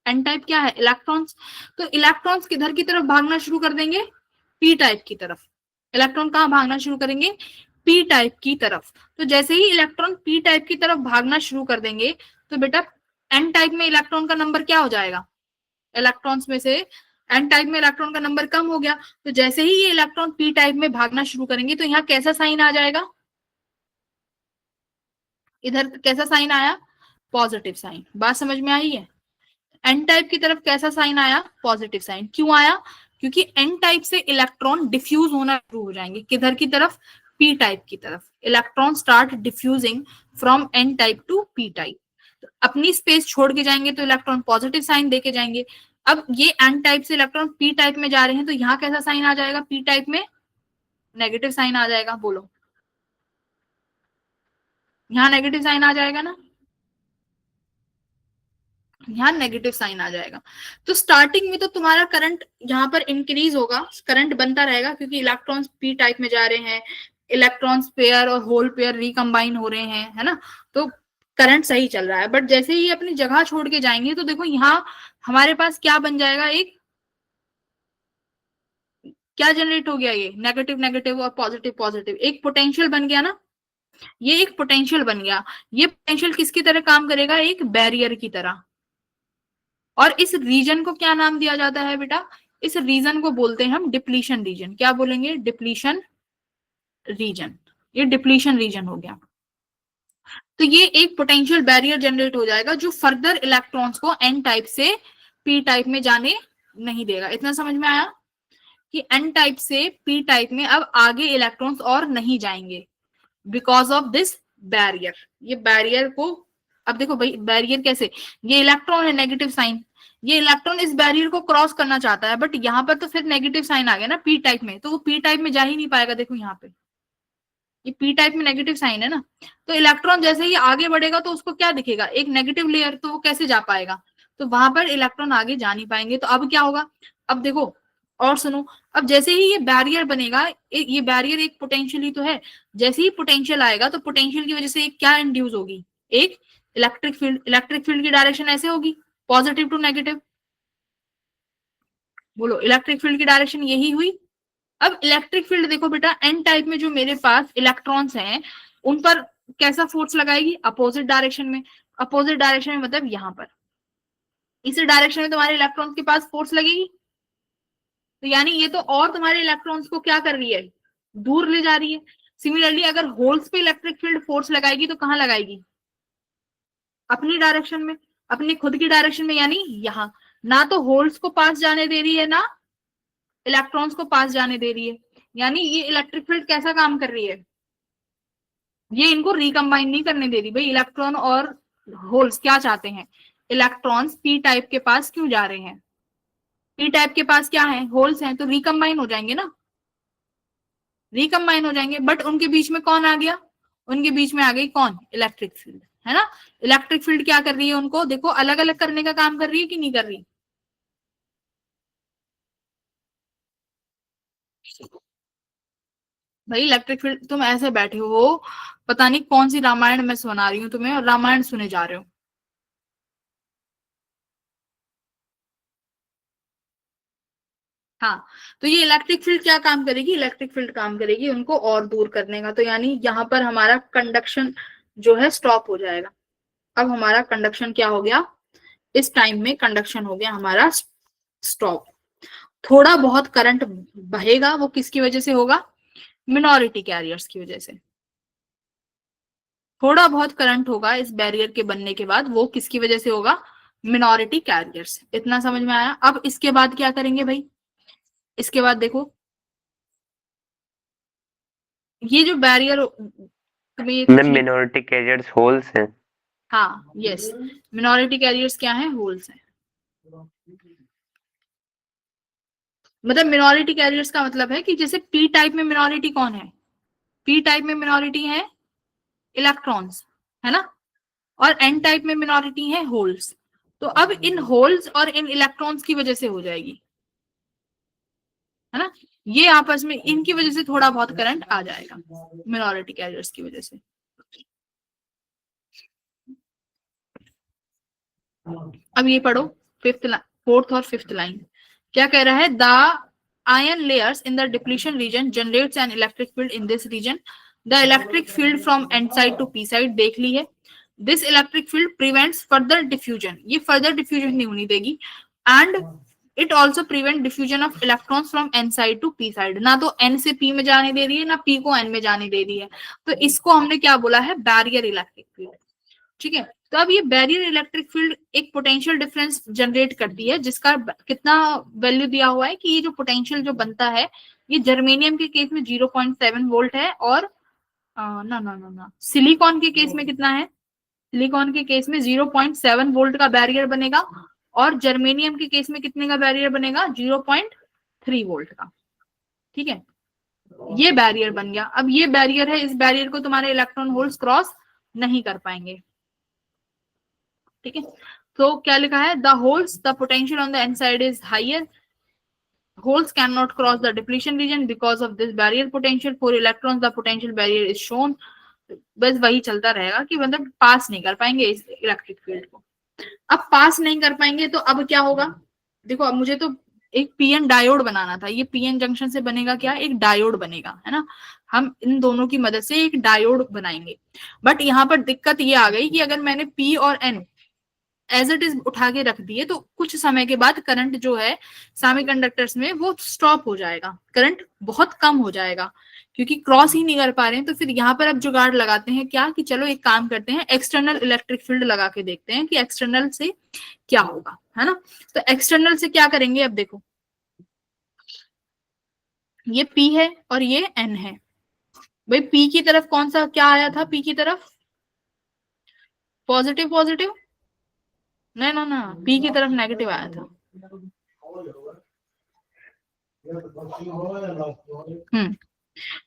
एन टाइप क्या है, इलेक्ट्रॉन्स, तो इलेक्ट्रॉन्स किधर की तरफ भागना शुरू कर देंगे, पी टाइप की तरफ। इलेक्ट्रॉन कहाँ भागना शुरू करेंगे, पी टाइप की तरफ। तो जैसे ही इलेक्ट्रॉन पी टाइप की तरफ भागना शुरू कर देंगे, तो बेटा एन टाइप में इलेक्ट्रॉन का नंबर क्या हो जाएगा, इलेक्ट्रॉन्स में से एन टाइप में इलेक्ट्रॉन का नंबर कम हो गया। तो जैसे ही ये इलेक्ट्रॉन पी टाइप में भागना शुरू करेंगे, तो यहाँ कैसा साइन आ जाएगा, इधर कैसा साइन आया, पॉजिटिव साइन। बात समझ में आई है, एन टाइप की तरफ कैसा साइन आया, पॉजिटिव साइन। क्यों आया, क्योंकि एन टाइप से इलेक्ट्रॉन डिफ्यूज होना शुरू हो जाएंगे, किधर की तरफ, पी टाइप की तरफ। Electron start diffusing from N type to P type, तो अपनी स्पेस छोड़ के जाएंगे, तो इलेक्ट्रॉन पॉजिटिव साइन देके जाएंगे। अब ये एन टाइप से इलेक्ट्रॉन पी टाइप में जा रहे हैं, तो यहाँ कैसा साइन आ जाएगा, पी टाइप में नेगेटिव साइन आ जाएगा, बोलो, यहाँ नेगेटिव साइन आ जाएगा ना, यहाँ नेगेटिव साइन आ जाएगा। तो स्टार्टिंग में तो तुम्हारा करंट यहाँ पर इंक्रीज होगा, करंट बनता रहेगा, क्योंकि इलेक्ट्रॉन्स पी टाइप में जा रहे हैं, इलेक्ट्रॉन्स पेयर और होल पेयर रिकम्बाइन हो रहे हैं, है ना, तो करंट सही चल रहा है। बट जैसे ही अपनी जगह छोड़ के जाएंगे, तो देखो यहाँ हमारे पास क्या बन जाएगा, एक क्या जनरेट हो गया, ये नेगेटिव नेगेटिव और पॉजिटिव पॉजिटिव, एक पोटेंशियल बन गया ना, ये एक पोटेंशियल बन गया। ये पोटेंशियल किसकी तरह काम करेगा, एक बैरियर की तरह। और इस रीजन को क्या नाम दिया जाता है बेटा, इस रीजन को बोलते हैं हम डिप्लीशन रीजन। क्या बोलेंगे, डिप्लीशन रीजन, ये डिप्लीशन रीजन हो गया। तो ये एक पोटेंशियल बैरियर जनरेट हो जाएगा, जो फर्दर इलेक्ट्रॉन्स को एन टाइप से पी टाइप में जाने नहीं देगा। इतना समझ में आया कि एन टाइप से पी टाइप में अब आगे इलेक्ट्रॉन्स और नहीं जाएंगे, बिकॉज ऑफ दिस बैरियर। ये बैरियर को, अब देखो भाई बैरियर कैसे, ये इलेक्ट्रॉन है नेगेटिव साइन, ये इलेक्ट्रॉन इस बैरियर को क्रॉस करना चाहता है, बट यहाँ पर तो फिर नेगेटिव साइन आ गया ना पी टाइप में, तो वो पी टाइप में जा ही नहीं पाएगा। देखो यहाँ पे ये पी टाइप में नेगेटिव साइन है ना, तो इलेक्ट्रॉन जैसे ही आगे बढ़ेगा तो उसको क्या दिखेगा, एक नेगेटिव लेयर, तो वो कैसे जा पाएगा, तो वहां पर इलेक्ट्रॉन आगे जा नहीं पाएंगे। तो अब क्या होगा, अब देखो और सुनो, अब जैसे ही ये बैरियर बनेगा, ये बैरियर एक पोटेंशियल ही तो है, जैसे ही पोटेंशियल आएगा, तो पोटेंशियल की वजह से क्या इंड्यूस होगी, एक इलेक्ट्रिक फील्ड। इलेक्ट्रिक फील्ड की डायरेक्शन ऐसे होगी, पॉजिटिव टू नेगेटिव, बोलो इलेक्ट्रिक फील्ड की डायरेक्शन यही हुई, अब इलेक्ट्रिक फील्ड देखो बेटा, एन टाइप में जो मेरे पास इलेक्ट्रॉन्स हैं उन पर कैसा फोर्स लगाएगी? अपोजिट डायरेक्शन में। अपोजिट डायरेक्शन में मतलब यहाँ पर, इस डायरेक्शन में तुम्हारे इलेक्ट्रॉन्स के पास फोर्स लगेगी। तो यानी ये तो और तुम्हारे इलेक्ट्रॉन्स को क्या कर रही है? दूर ले जा रही है। सिमिलरली अगर होल्स पे इलेक्ट्रिक फील्ड फोर्स लगाएगी तो कहाँ लगाएगी? अपनी डायरेक्शन में, अपनी खुद की डायरेक्शन में, यानी यहाँ। ना तो होल्स को पास जाने दे रही है, ना इलेक्ट्रॉन्स को पास जाने दे रही है। यानी ये इलेक्ट्रिक फील्ड कैसा काम कर रही है? ये इनको रिकम्बाइन नहीं करने दे रही। भाई इलेक्ट्रॉन और होल्स क्या चाहते हैं? इलेक्ट्रॉन्स पी टाइप के पास क्यों जा रहे हैं? पी टाइप के पास क्या है? होल्स हैं, तो रिकम्बाइन हो जाएंगे ना, रिकम्बाइन हो जाएंगे। बट उनके बीच में कौन आ गया? उनके बीच में आ गई कौन? इलेक्ट्रिक फील्ड, है ना। इलेक्ट्रिक फील्ड क्या कर रही है? उनको देखो अलग अलग करने का काम कर रही है कि नहीं कर रही? भाई इलेक्ट्रिक फील्ड, तुम ऐसे बैठे हो पता नहीं कौन सी रामायण मैं सुना रही हूँ तुम्हें, और रामायण सुने जा रहे हो। हाँ, तो ये इलेक्ट्रिक फील्ड क्या काम करेगी? इलेक्ट्रिक फील्ड काम करेगी उनको और दूर करने का। तो यानी यहाँ पर हमारा कंडक्शन जो है स्टॉप हो जाएगा। अब हमारा कंडक्शन क्या हो गया? इस टाइम में कंडक्शन हो गया हमारा स्टॉप। थोड़ा बहुत करंट बहेगा, वो किसकी वजह से होगा? मिनॉरिटी कैरियर्स की वजह से। थोड़ा बहुत करंट होगा इस बैरियर के बनने के बाद, वो किसकी वजह से होगा? Minority carriers. इतना समझ में आया? अब इसके बाद क्या करेंगे भाई? इसके बाद देखो, ये जो बैरियर मिनॉरिटी कैरियर्स होल्स हैं। हाँ यस, मिनॉरिटी कैरियर्स क्या है? होल्स हैं। मतलब मिनॉरिटी कैरियर्स का मतलब है कि जैसे पी टाइप में मिनॉरिटी कौन है? पी टाइप में मिनॉरिटी है इलेक्ट्रॉन्स, है ना, और एन टाइप में मिनॉरिटी है होल्स। तो अब इन होल्स और इन इलेक्ट्रॉन्स की वजह से हो जाएगी, है ना, ये आपस में इनकी वजह से थोड़ा बहुत करंट आ जाएगा, मिनॉरिटी कैरियर्स की वजह से। अब ये पढ़ो फोर्थ और फिफ्थ लाइन क्या कह रहा है? The ion layers in the depletion region generates an electric field in this region. The electric field from n side to p side देख ली है। This electric field prevents further diffusion. ये further diffusion नहीं होनी देगी। And it also prevent diffusion of electrons from n side to p side. ना तो n से p में जाने दे रही है, ना p को n में जाने दे रही है। तो इसको हमने क्या बोला है? Barrier electric field. ठीक है, तो अब ये बैरियर इलेक्ट्रिक फील्ड एक पोटेंशियल डिफरेंस जनरेट करती है, जिसका कितना वैल्यू दिया हुआ है कि ये जो पोटेंशियल जो बनता है, ये जर्मेनियम के केस में 0.7 वोल्ट है, और ना सिलिकॉन के केस में कितना है? सिलिकॉन के केस में 0.7 वोल्ट का बैरियर बनेगा, और जर्मेनियम के केस में कितने का बैरियर बनेगा? 0.3 वोल्ट का। ठीक है, ये बैरियर बन गया। अब ये बैरियर है, इस बैरियर को तुम्हारे इलेक्ट्रॉन होल्स क्रॉस नहीं कर पाएंगे। ठीक है, तो क्या लिखा है? The holes, the potential on the N side is higher, holes can not cross the depletion region because of this barrier potential, for electrons the potential barrier is shown. बस वही चलता रहेगा कि मतलब पास नहीं कर पाएंगे इस इलेक्ट्रिक फील्ड को। अब पास नहीं कर पाएंगे तो अब क्या होगा? देखो, अब मुझे तो एक पीएन डायोड बनाना था। ये पीएन जंक्शन से बनेगा क्या? एक डायोड बनेगा, है ना। हम इन दोनों की मदद से एक डायोड बनाएंगे। बट यहाँ पर दिक्कत ये आ गई कि अगर मैंने पी और एन एज इट इज उठा के रख दिए तो कुछ समय के बाद करंट जो है सेमीकंडक्टर्स में वो स्टॉप हो जाएगा, करंट बहुत कम हो जाएगा, क्योंकि क्रॉस ही नहीं कर पा रहे हैं। तो फिर यहाँ पर अब जुगाड़ लगाते हैं क्या, कि चलो एक काम करते हैं, एक्सटर्नल इलेक्ट्रिक फील्ड लगा के देखते हैं कि एक्सटर्नल से क्या होगा, है ना। तो एक्सटर्नल से क्या करेंगे? अब देखो, ये P है और ये N है। भाई P की तरफ कौन सा क्या आया था? P की तरफ पॉजिटिव पॉजिटिव, नहीं ना, P की तरफ नेगेटिव आया था।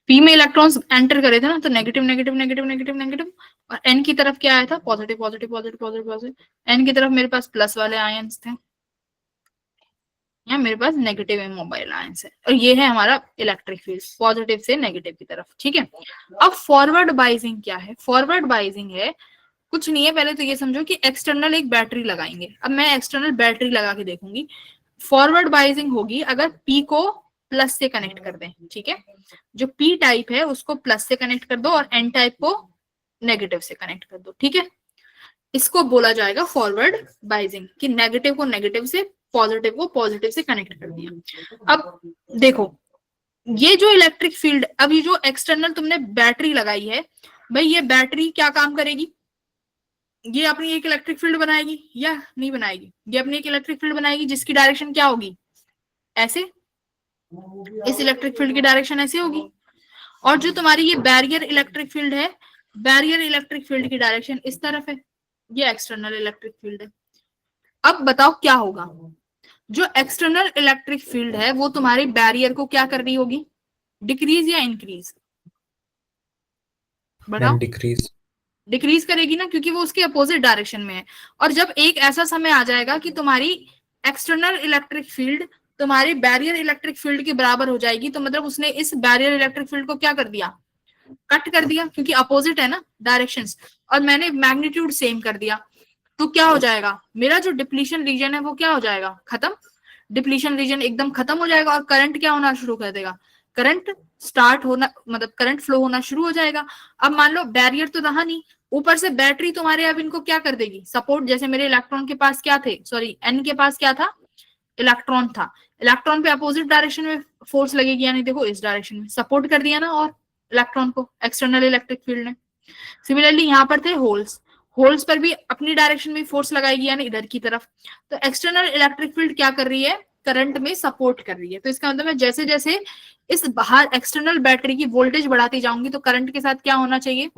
P में इलेक्ट्रॉन्स एंटर करे थे ना, तो negative negative negative negative negative, और N की तरफ क्या आया था? Positive positive positive positive positive. N की तरफ मेरे पास प्लस वाले आयंस थे, यहाँ मेरे पास नेगेटिव इमोबाइल आयंस है, और ये है हमारा इलेक्ट्रिक फील्ड पॉजिटिव से नेगेटिव की तरफ। ठीक है, अब फॉरवर्ड बाइजिंग क्या है? फॉरवर्ड बाइजिंग है कुछ नहीं है, पहले तो ये समझो कि एक्सटर्नल एक बैटरी लगाएंगे। अब मैं एक्सटर्नल बैटरी लगा के देखूंगी, फॉरवर्ड बाइजिंग होगी अगर P को प्लस से कनेक्ट कर दें, ठीक है। जो पी टाइप है उसको प्लस से कनेक्ट कर दो और एन टाइप को नेगेटिव से कनेक्ट कर दो, ठीक है। इसको बोला जाएगा फॉरवर्ड बाइजिंग, कि नेगेटिव को नेगेटिव से, पॉजिटिव को पॉजिटिव से कनेक्ट कर दिया। अब देखो ये जो इलेक्ट्रिक फील्ड, अब ये जो एक्सटर्नल तुमने बैटरी लगाई है, भाई ये बैटरी क्या काम करेगी? ये अपनी एक इलेक्ट्रिक फील्ड बनाएगी या नहीं बनाएगी? ये अपनी एक इलेक्ट्रिक फील्ड बनाएगी जिसकी डायरेक्शन क्या होगी? ऐसे, इस इलेक्ट्रिक फील्ड की डायरेक्शन ऐसे होगी। और जो तुम्हारी ये बैरियर इलेक्ट्रिक फील्ड है, बैरियर इलेक्ट्रिक फील्ड की डायरेक्शन इस तरफ है, ये एक्सटर्नल इलेक्ट्रिक फील्ड है। अब बताओ क्या होगा? जो एक्सटर्नल इलेक्ट्रिक फील्ड है वो तुम्हारे बैरियर को क्या कर रही होगी? डिक्रीज या इंक्रीज? बताओ। डिक्रीज। डिक्रीज करेगी ना, क्योंकि वो उसके अपोजिट डायरेक्शन में है। और जब एक ऐसा समय आ जाएगा कि तुम्हारी एक्सटर्नल इलेक्ट्रिक फील्ड तुम्हारी बैरियर इलेक्ट्रिक फील्ड के बराबर हो जाएगी, तो मतलब उसने इस बैरियर इलेक्ट्रिक फील्ड को क्या कर दिया? कट कर दिया, क्योंकि अपोजिट है ना डायरेक्शंस, और मैंने मैग्नीट्यूड सेम कर दिया। तो क्या हो जाएगा? मेरा जो डिप्लीशन रीजन है वो क्या हो जाएगा? खत्म। डिप्लीशन रीजन एकदम खत्म हो जाएगा और करंट क्या होना शुरू कर देगा? करंट स्टार्ट होना, मतलब करंट फ्लो होना शुरू हो जाएगा। अब मान लो बैरियर तो रहा नहीं, ऊपर से बैटरी तुम्हारे अब इनको क्या कर देगी? सपोर्ट। जैसे मेरे इलेक्ट्रॉन के पास क्या थे, सॉरी एन के पास क्या था? इलेक्ट्रॉन था। इलेक्ट्रॉन पे अपोजिट डायरेक्शन में फोर्स लगेगी, यानी देखो इस डायरेक्शन में सपोर्ट कर दिया ना, और इलेक्ट्रॉन को एक्सटर्नल इलेक्ट्रिक फील्ड ने। सिमिलरली यहाँ पर थे होल्स, होल्स पर भी अपनी डायरेक्शन में फोर्स लगाएगी, यानी इधर की तरफ। तो एक्सटर्नल इलेक्ट्रिक फील्ड क्या कर रही है? करंट में सपोर्ट कर रही है। तो इसका मतलब है जैसे जैसे इस बाहर एक्सटर्नल बैटरी की वोल्टेज बढ़ाती जाऊंगी तो करंट के साथ क्या होना चाहिए?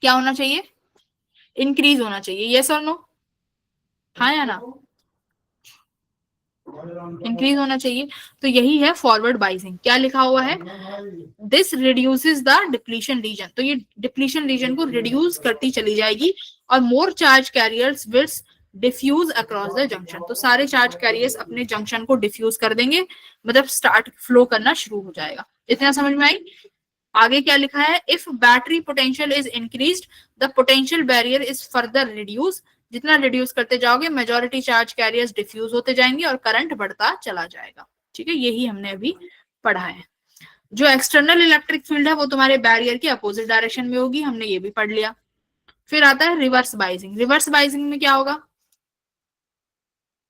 क्या होना चाहिए? इंक्रीज होना चाहिए। यस और नो? हाँ या ना? इंक्रीज होना चाहिए। तो यही है फॉरवर्ड बाइजिंग। क्या लिखा हुआ है? This reduces the depletion reason. तो ये डिप्लीशन रीजन को रिड्यूस करती चली जाएगी और more charge carriers will diffuse across the junction. तो सारे चार्ज कैरियर्स अपने जंक्शन को डिफ्यूज कर देंगे, मतलब स्टार्ट फ्लो करना शुरू हो जाएगा। इतना समझ में आई? आगे क्या लिखा है? If battery potential is increased the potential barrier is further reduce. जितना रिड्यूस करते जाओगे मेजॉरिटी चार्ज कैरियर्स डिफ्यूज होते जाएंगे और करंट बढ़ता चला जाएगा। ठीक है, यही हमने अभी पढ़ा है। जो एक्सटर्नल इलेक्ट्रिक फील्ड है वो तुम्हारे बैरियर के अपोजिट डायरेक्शन में होगी, हमने ये भी पढ़ लिया। फिर आता है रिवर्स बाइजिंग। रिवर्स बाइजिंग में क्या होगा?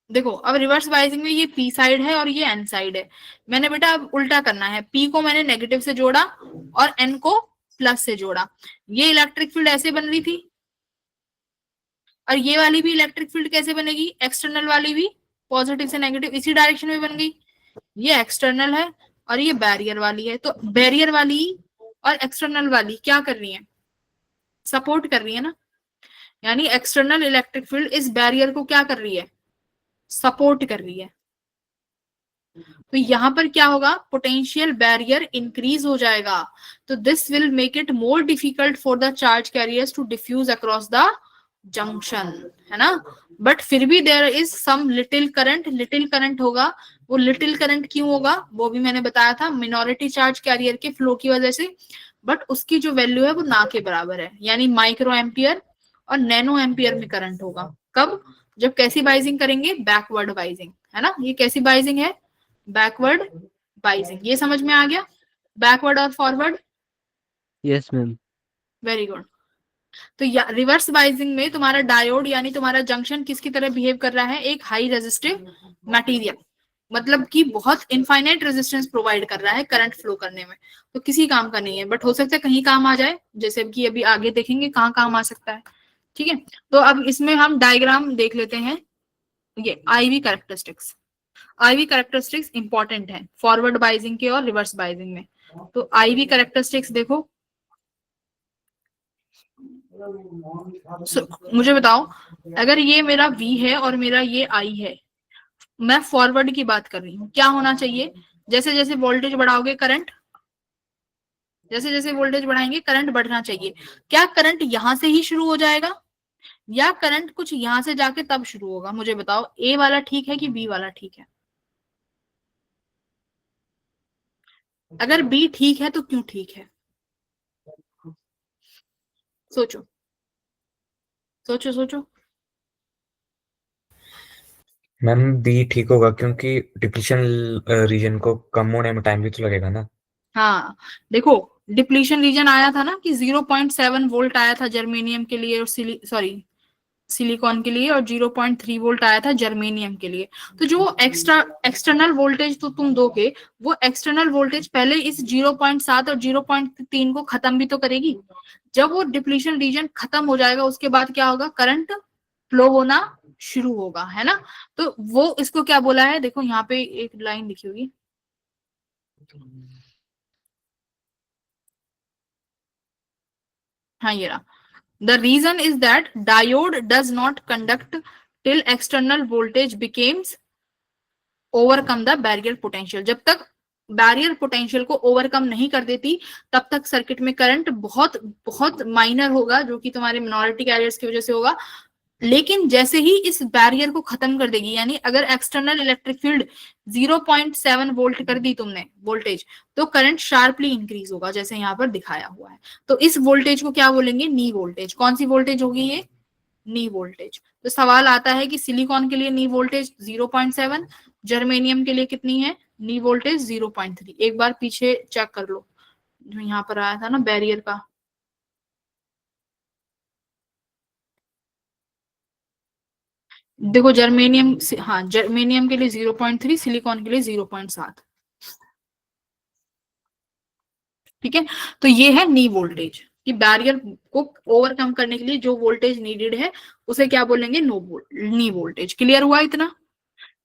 देखो अब रिवर्स बाइजिंग में ये पी साइड है और ये एन साइड है। मैंने बेटा अब उल्टा करना है, पी को मैंने नेगेटिव से जोड़ा और एन को प्लस से जोड़ा। ये इलेक्ट्रिक फील्ड ऐसे बन रही थी और ये वाली भी इलेक्ट्रिक फील्ड कैसे बनेगी? एक्सटर्नल वाली भी पॉजिटिव से नेगेटिव इसी डायरेक्शन में बन गई। ये एक्सटर्नल है और ये बैरियर वाली है। तो बैरियर वाली और एक्सटर्नल वाली क्या कर रही है? सपोर्ट कर रही है ना। यानी एक्सटर्नल इलेक्ट्रिक फील्ड इस बैरियर को क्या कर रही है? सपोर्ट कर रही है। तो यहां पर क्या होगा? पोटेंशियल बैरियर इंक्रीज हो जाएगा। तो this will make it more difficult for the charge carriers to diffuse across the junction, है ना। बट फिर भी there is some little current. Little current होगा। वो लिटिल करंट क्यों होगा वो भी मैंने बताया था, मिनोरिटी चार्ज कैरियर के फ्लो की वजह से। बट उसकी जो वैल्यू है वो ना के बराबर है, यानी माइक्रो एम्पियर और नैनो एम्पियर में करंट होगा। कब? जब कैसी बाइजिंग करेंगे? बैकवर्ड बाइजिंग, है ना। ये कैसी बाइजिंग है? बैकवर्ड बाइजिंग। ये समझ में आ गया? बैकवर्ड और forward. Yes ma'am. Very good. तो रिवर्स बाइजिंग में तुम्हारा डायोड यानी तुम्हारा जंक्शन किसकी तरह बिहेव कर रहा है? एक हाई रेजिस्टिव मटेरियल, मतलब कि बहुत इनफाइनाइट रेजिस्टेंस प्रोवाइड कर रहा है करंट फ्लो करने में। तो किसी काम का नहीं है, बट हो सकता है कहीं काम आ जाए, जैसे कि अभी आगे देखेंगे कहाँ काम आ सकता है। ठीक है, तो अब इसमें हम डायग्राम देख लेते हैं। ये IV characteristics, IV characteristics important है फॉरवर्ड बाइजिंग के और रिवर्स बाइजिंग में। तो आईवी कैरेक्टरिस्टिक्स देखो। मुझे बताओ, अगर ये मेरा V है और मेरा ये I है, मैं फॉरवर्ड की बात कर रही हूँ, क्या होना चाहिए? जैसे जैसे वोल्टेज बढ़ाओगे करंट, जैसे जैसे वोल्टेज बढ़ाएंगे करंट बढ़ना चाहिए। क्या करंट यहां से ही शुरू हो जाएगा या करंट कुछ यहां से जाके तब शुरू होगा? मुझे बताओ, A वाला ठीक है कि B वाला ठीक है? अगर B ठीक है तो क्यों ठीक है? सोचो सोचो सोचो। मैम बी ठीक होगा क्योंकि डिप्लीशन रीजन को कम होने में टाइम भी तो लगेगा ना। हाँ देखो, डिप्लीशन रीजन आया था ना कि 0.7 वोल्ट आया था जर्मेनियम के लिए और सिलिकॉन के लिए, और 0.3 वोल्ट आया था जर्मेनियम के लिए। तो जो एक्सटर्नल वोल्टेज तो तुम दोगे, वो एक्सटर्नल वोल्टेज पहले इस 0.7 और 0.3 को खत्म भी तो करेगी। जब वो डिप्लीशन रीजन खत्म हो जाएगा उसके बाद क्या होगा, करंट फ्लो होना शुरू होगा, है ना। तो वो इसको क्या बोला है, देखो यहाँ पे एक लाइन लिखी होगी, हाँ ये रहा, the reason is that diode does not conduct till external voltage becomes overcome the barrier potential। जब तक बैरियर पोटेंशियल को ओवरकम नहीं कर देती तब तक सर्किट में करंट बहुत बहुत माइनर होगा, जो कि तुम्हारे मिनॉरिटी कैरियर्स की वजह से होगा। लेकिन जैसे ही इस बैरियर को खत्म कर देगी, यानी अगर एक्सटर्नल इलेक्ट्रिक फील्ड 0.7 वोल्ट कर दी तुमने वोल्टेज, तो करंट शार्पली इंक्रीज होगा, जैसे यहाँ पर दिखाया हुआ है। तो इस वोल्टेज को क्या बोलेंगे, नी वोल्टेज। कौन सी वोल्टेज होगी ये, नी वोल्टेज। तो सवाल आता है कि सिलिकॉन के लिए नी वोल्टेज 0.7, जर्मेनियम के लिए कितनी है नी वोल्टेज 0.3। एक बार पीछे चेक कर लो, जो यहाँ पर आया था ना बैरियर का, देखो जर्मेनियम हाँ जर्मेनियम के लिए 0.3, सिलिकॉन के लिए 0.7। ठीक है, तो ये है नी वोल्टेज, कि बैरियर को ओवरकम करने के लिए जो वोल्टेज नीडेड है उसे क्या बोलेंगे, नी वोल्टेज। क्लियर हुआ इतना।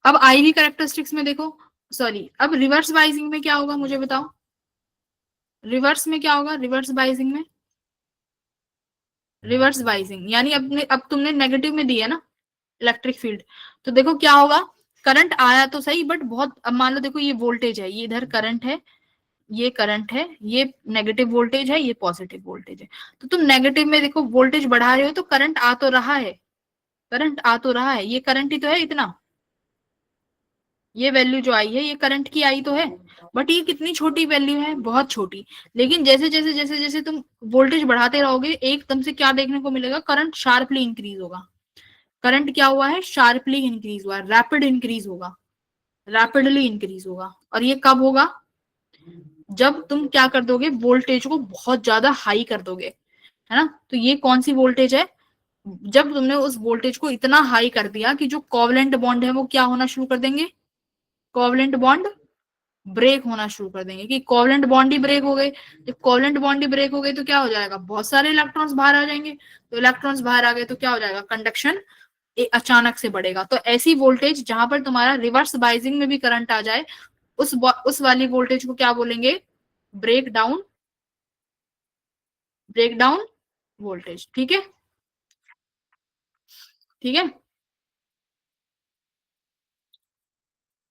अब आईवी कैरेक्टरिस्टिक्स में देखो, सॉरी अब रिवर्स बाइजिंग में क्या होगा मुझे बताओ, रिवर्स में क्या होगा, रिवर्स बाइजिंग में, रिवर्स बाइजिंग यानी अब तुमने नेगेटिव में दिया ना इलेक्ट्रिक फील्ड, तो देखो क्या होगा, करंट आया तो सही बट बहुत, अब मान लो देखो ये वोल्टेज है, ये इधर करंट है, ये करंट है, ये नेगेटिव वोल्टेज है, ये पॉजिटिव वोल्टेज है। तो तुम नेगेटिव में देखो वोल्टेज बढ़ा रहे हो तो करंट आ तो रहा है, करंट आ तो रहा है, ये करंट ही तो है इतना, ये वैल्यू जो आई है ये करंट की आई तो है, बट ये कितनी छोटी वैल्यू है, बहुत छोटी। लेकिन जैसे जैसे जैसे जैसे तुम वोल्टेज बढ़ाते रहोगे एकदम से क्या देखने को मिलेगा, करंट शार्पली इंक्रीज होगा। करंट क्या हुआ है, शार्पली इंक्रीज हुआ, रैपिड इंक्रीज होगा, रैपिडली इंक्रीज होगा। और ये कब होगा, जब तुम क्या कर दोगे, वोल्टेज को बहुत ज्यादा हाई कर दोगे, है ना। तो ये कौन सी वोल्टेज है, जब तुमने उस वोल्टेज को इतना हाई कर दिया कि जो कोवलेंट बॉन्ड है वो क्या होना शुरू कर देंगे, कोवलेंट बॉन्ड ब्रेक होना शुरू कर देंगे, कि कोवलेंट बॉन्ड ही ब्रेक हो गए। जब कोवलेंट बॉन्ड ही ब्रेक हो गए तो क्या हो जाएगा, बहुत सारे इलेक्ट्रॉन्स बाहर आ जाएंगे। तो इलेक्ट्रॉन्स बाहर आ गए तो क्या हो जाएगा, कंडक्शन अचानक से बढ़ेगा। तो ऐसी वोल्टेज जहां पर तुम्हारा रिवर्स बाइजिंग में भी करंट आ जाए, उस वाली वोल्टेज को क्या बोलेंगे, ब्रेक डाउन वोल्टेज। ठीक है, ठीक है,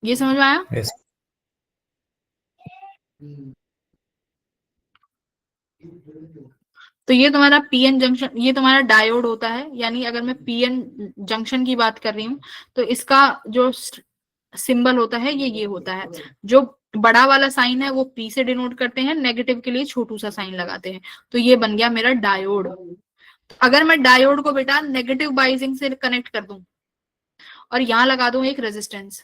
ये समझ में आया। Yes. तो ये तुम्हारा पीएन जंक्शन, ये तुम्हारा डायोड होता है। यानी अगर मैं पीएन जंक्शन की बात कर रही हूँ तो इसका जो सिंबल होता है ये होता है, जो बड़ा वाला साइन है वो पी से डिनोट करते हैं, नेगेटिव के लिए छोटू सा साइन लगाते हैं। तो ये बन गया मेरा डायोड। अगर मैं डायोड को बेटा नेगेटिव बाइजिंग से कनेक्ट कर दूं और यहां लगा दूं एक रेजिस्टेंस,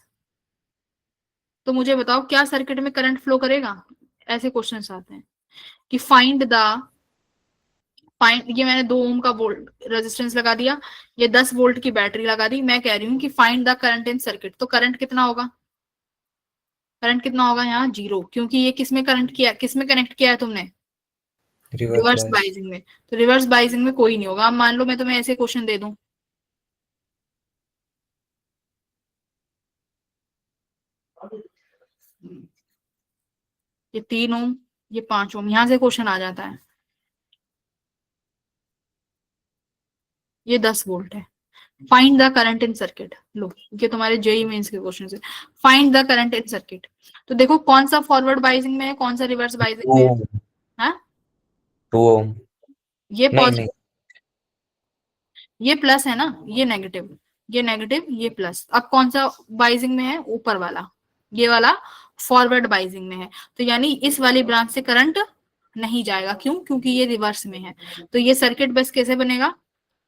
तो मुझे बताओ क्या सर्किट में करंट फ्लो करेगा। ऐसे क्वेश्चंस आते हैं कि ये मैंने 2 ओम का वोल्ट रेजिस्टेंस लगा दिया, ये 10 वोल्ट की बैटरी लगा दी, मैं कह रही हूँ कि find the current in circuit. तो करंट कितना होगा, करंट कितना होगा यहाँ 0, क्योंकि ये किसमें कनेक्ट किया है तुमने, रिवर्स बाइजिंग में। तो रिवर्स बाइजिंग में कोई नहीं होगा। अब मान लो मैं तुम्हें ऐसे क्वेश्चन दे दूं, ये 3 ओम, ये 5 ओम, यहां से क्वेश्चन आ जाता है, ये 10 वोल्ट है, find the current in circuit. लो ये तुम्हारे जेई मेंस के क्वेश्चन है, find the current in circuit. तो देखो कौन सा फॉरवर्ड बाइजिंग में है, कौन सा रिवर्स बाइजिंग में है, हाँ 2 ओम, ये नहीं पॉजिटिव, ये प्लस है ना, ये नेगेटिव, ये प्लस। अब कौन सा बाइजिंग में है, ऊपर वाला, ये वाला फॉरवर्ड बाइजिंग में है। तो यानी इस वाली ब्रांच से करंट नहीं जाएगा, क्यों, क्योंकि ये रिवर्स में है। तो ये सर्किट बस कैसे बनेगा,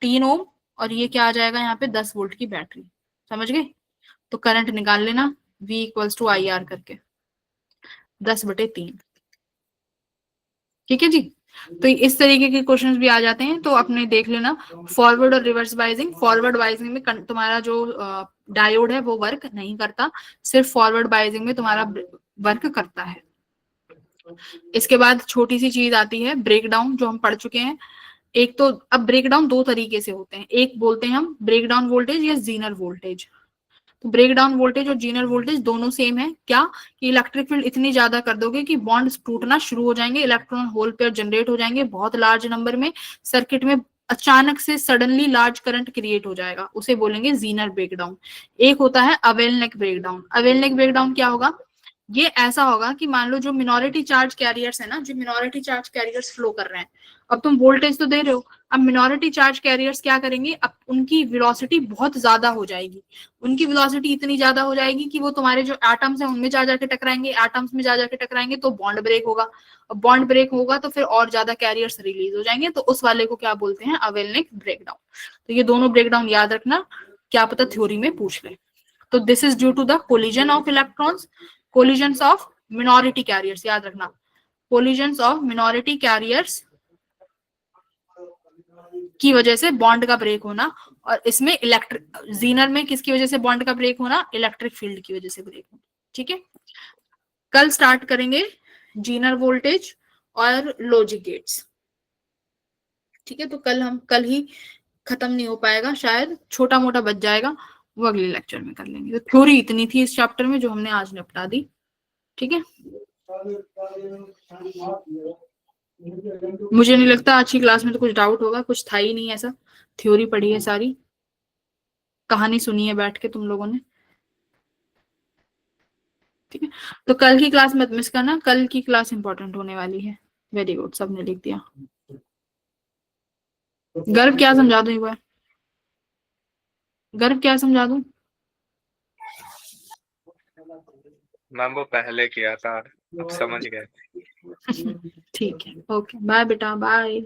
3 ओम और ये क्या आ जाएगा यहाँ पे 10 वोल्ट की बैटरी। समझ गए। तो करंट निकाल लेना V equals to I R करके 10/3। ठीक है जी। तो इस तरीके के क्वेश्चंस भी आ जाते हैं, तो अपने देख लेना। फॉरवर्ड और रिवर्स बाइजिंग, फॉरवर्ड बाइजिंग में तुम्हारा जो डायोड है वो वर्क नहीं करता, सिर्फ फॉरवर्ड बाइजिंग में तुम्हारा वर्क करता है। इसके बाद छोटी सी चीज आती है ब्रेकडाउन, जो हम पढ़ चुके हैं। एक तो अब ब्रेकडाउन दो तरीके से होते हैं, एक बोलते हैं हम ब्रेकडाउन वोल्टेज या जीनर वोल्टेज। तो ब्रेकडाउन वोल्टेज और जीनर वोल्टेज दोनों सेम है। क्या कि इलेक्ट्रिक फील्ड इतनी ज्यादा कर दोगे कि बॉन्ड्स टूटना शुरू हो जाएंगे, इलेक्ट्रॉन होल पेयर जनरेट हो जाएंगे बहुत लार्ज नंबर में, सर्किट में अचानक से सडनली लार्ज करंट क्रिएट हो जाएगा, उसे बोलेंगे जीनर ब्रेकडाउन। एक होता है अवेलनेक ब्रेकडाउन। अवेलनेक ब्रेकडाउन क्या होगा? ये ऐसा होगा कि मान लो जो मिनोरिटी चार्ज कैरियर्स है ना, जो मिनोरिटी चार्ज कैरियर्स फ्लो कर रहे हैं, अब तुम वोल्टेज तो दे रहे हो, अब मिनोरिटी चार्ज कैरियर्स क्या करेंगे, अब उनकी वेलोसिटी बहुत ज्यादा हो जाएगी। उनकी वेलोसिटी इतनी ज्यादा हो जाएगी कि वो तुम्हारे जो एटम्स हैं उनमें जा जाके टकराएंगे, एटम्स में जा जाके टकराएंगे तो बॉन्ड ब्रेक होगा, अब बॉन्ड ब्रेक होगा तो फिर और ज्यादा कैरियर्स रिलीज हो जाएंगे, तो उस वाले को क्या बोलते हैं? अवेलनेक ब्रेकडाउन। तो ये दोनों ब्रेकडाउन याद रखना, क्या पता थ्योरी में पूछ ले। तो this is due to the collision of electrons, collisions of minority carriers, याद रखना, कोलिजन्स ऑफ मिनोरिटी कैरियर्स की वजह से बॉन्ड का ब्रेक होना, और इसमें इलेक्ट्रिक जीनर में किसकी वजह से बॉन्ड का ब्रेक होना? इलेक्ट्रिक फील्ड की वजह से ब्रेक होना। ठीक है, कल स्टार्ट करेंगे जीनर वोल्टेज और लॉजिक गेट्स। ठीक है, तो कल ही खत्म नहीं हो पाएगा, शायद छोटा मोटा बच जाएगा, वो अगले लेक्चर में कर लेंगे। तो थ्योरी इतनी थी इस चैप्टर में जो हमने आज निपटा दी। ठीक है, मुझे नहीं लगता आज की क्लास में तो कुछ डाउट होगा, कुछ था ही नहीं ऐसा, थ्योरी पढ़ी है सारी, कहानी सुनी है बैठ के तुम लोगों ने। ठीक है, तो कल की क्लास मत मिस करना, कल की क्लास इंपॉर्टेंट होने वाली है। वेरी गुड, सबने लिख दिया। गर्व क्या समझा दूं एक बार? गर्व क्या समझा दूं? मैम वो पहले किया था, अब समझ गए। ठीक है, ओके, बाय बेटा, बाय।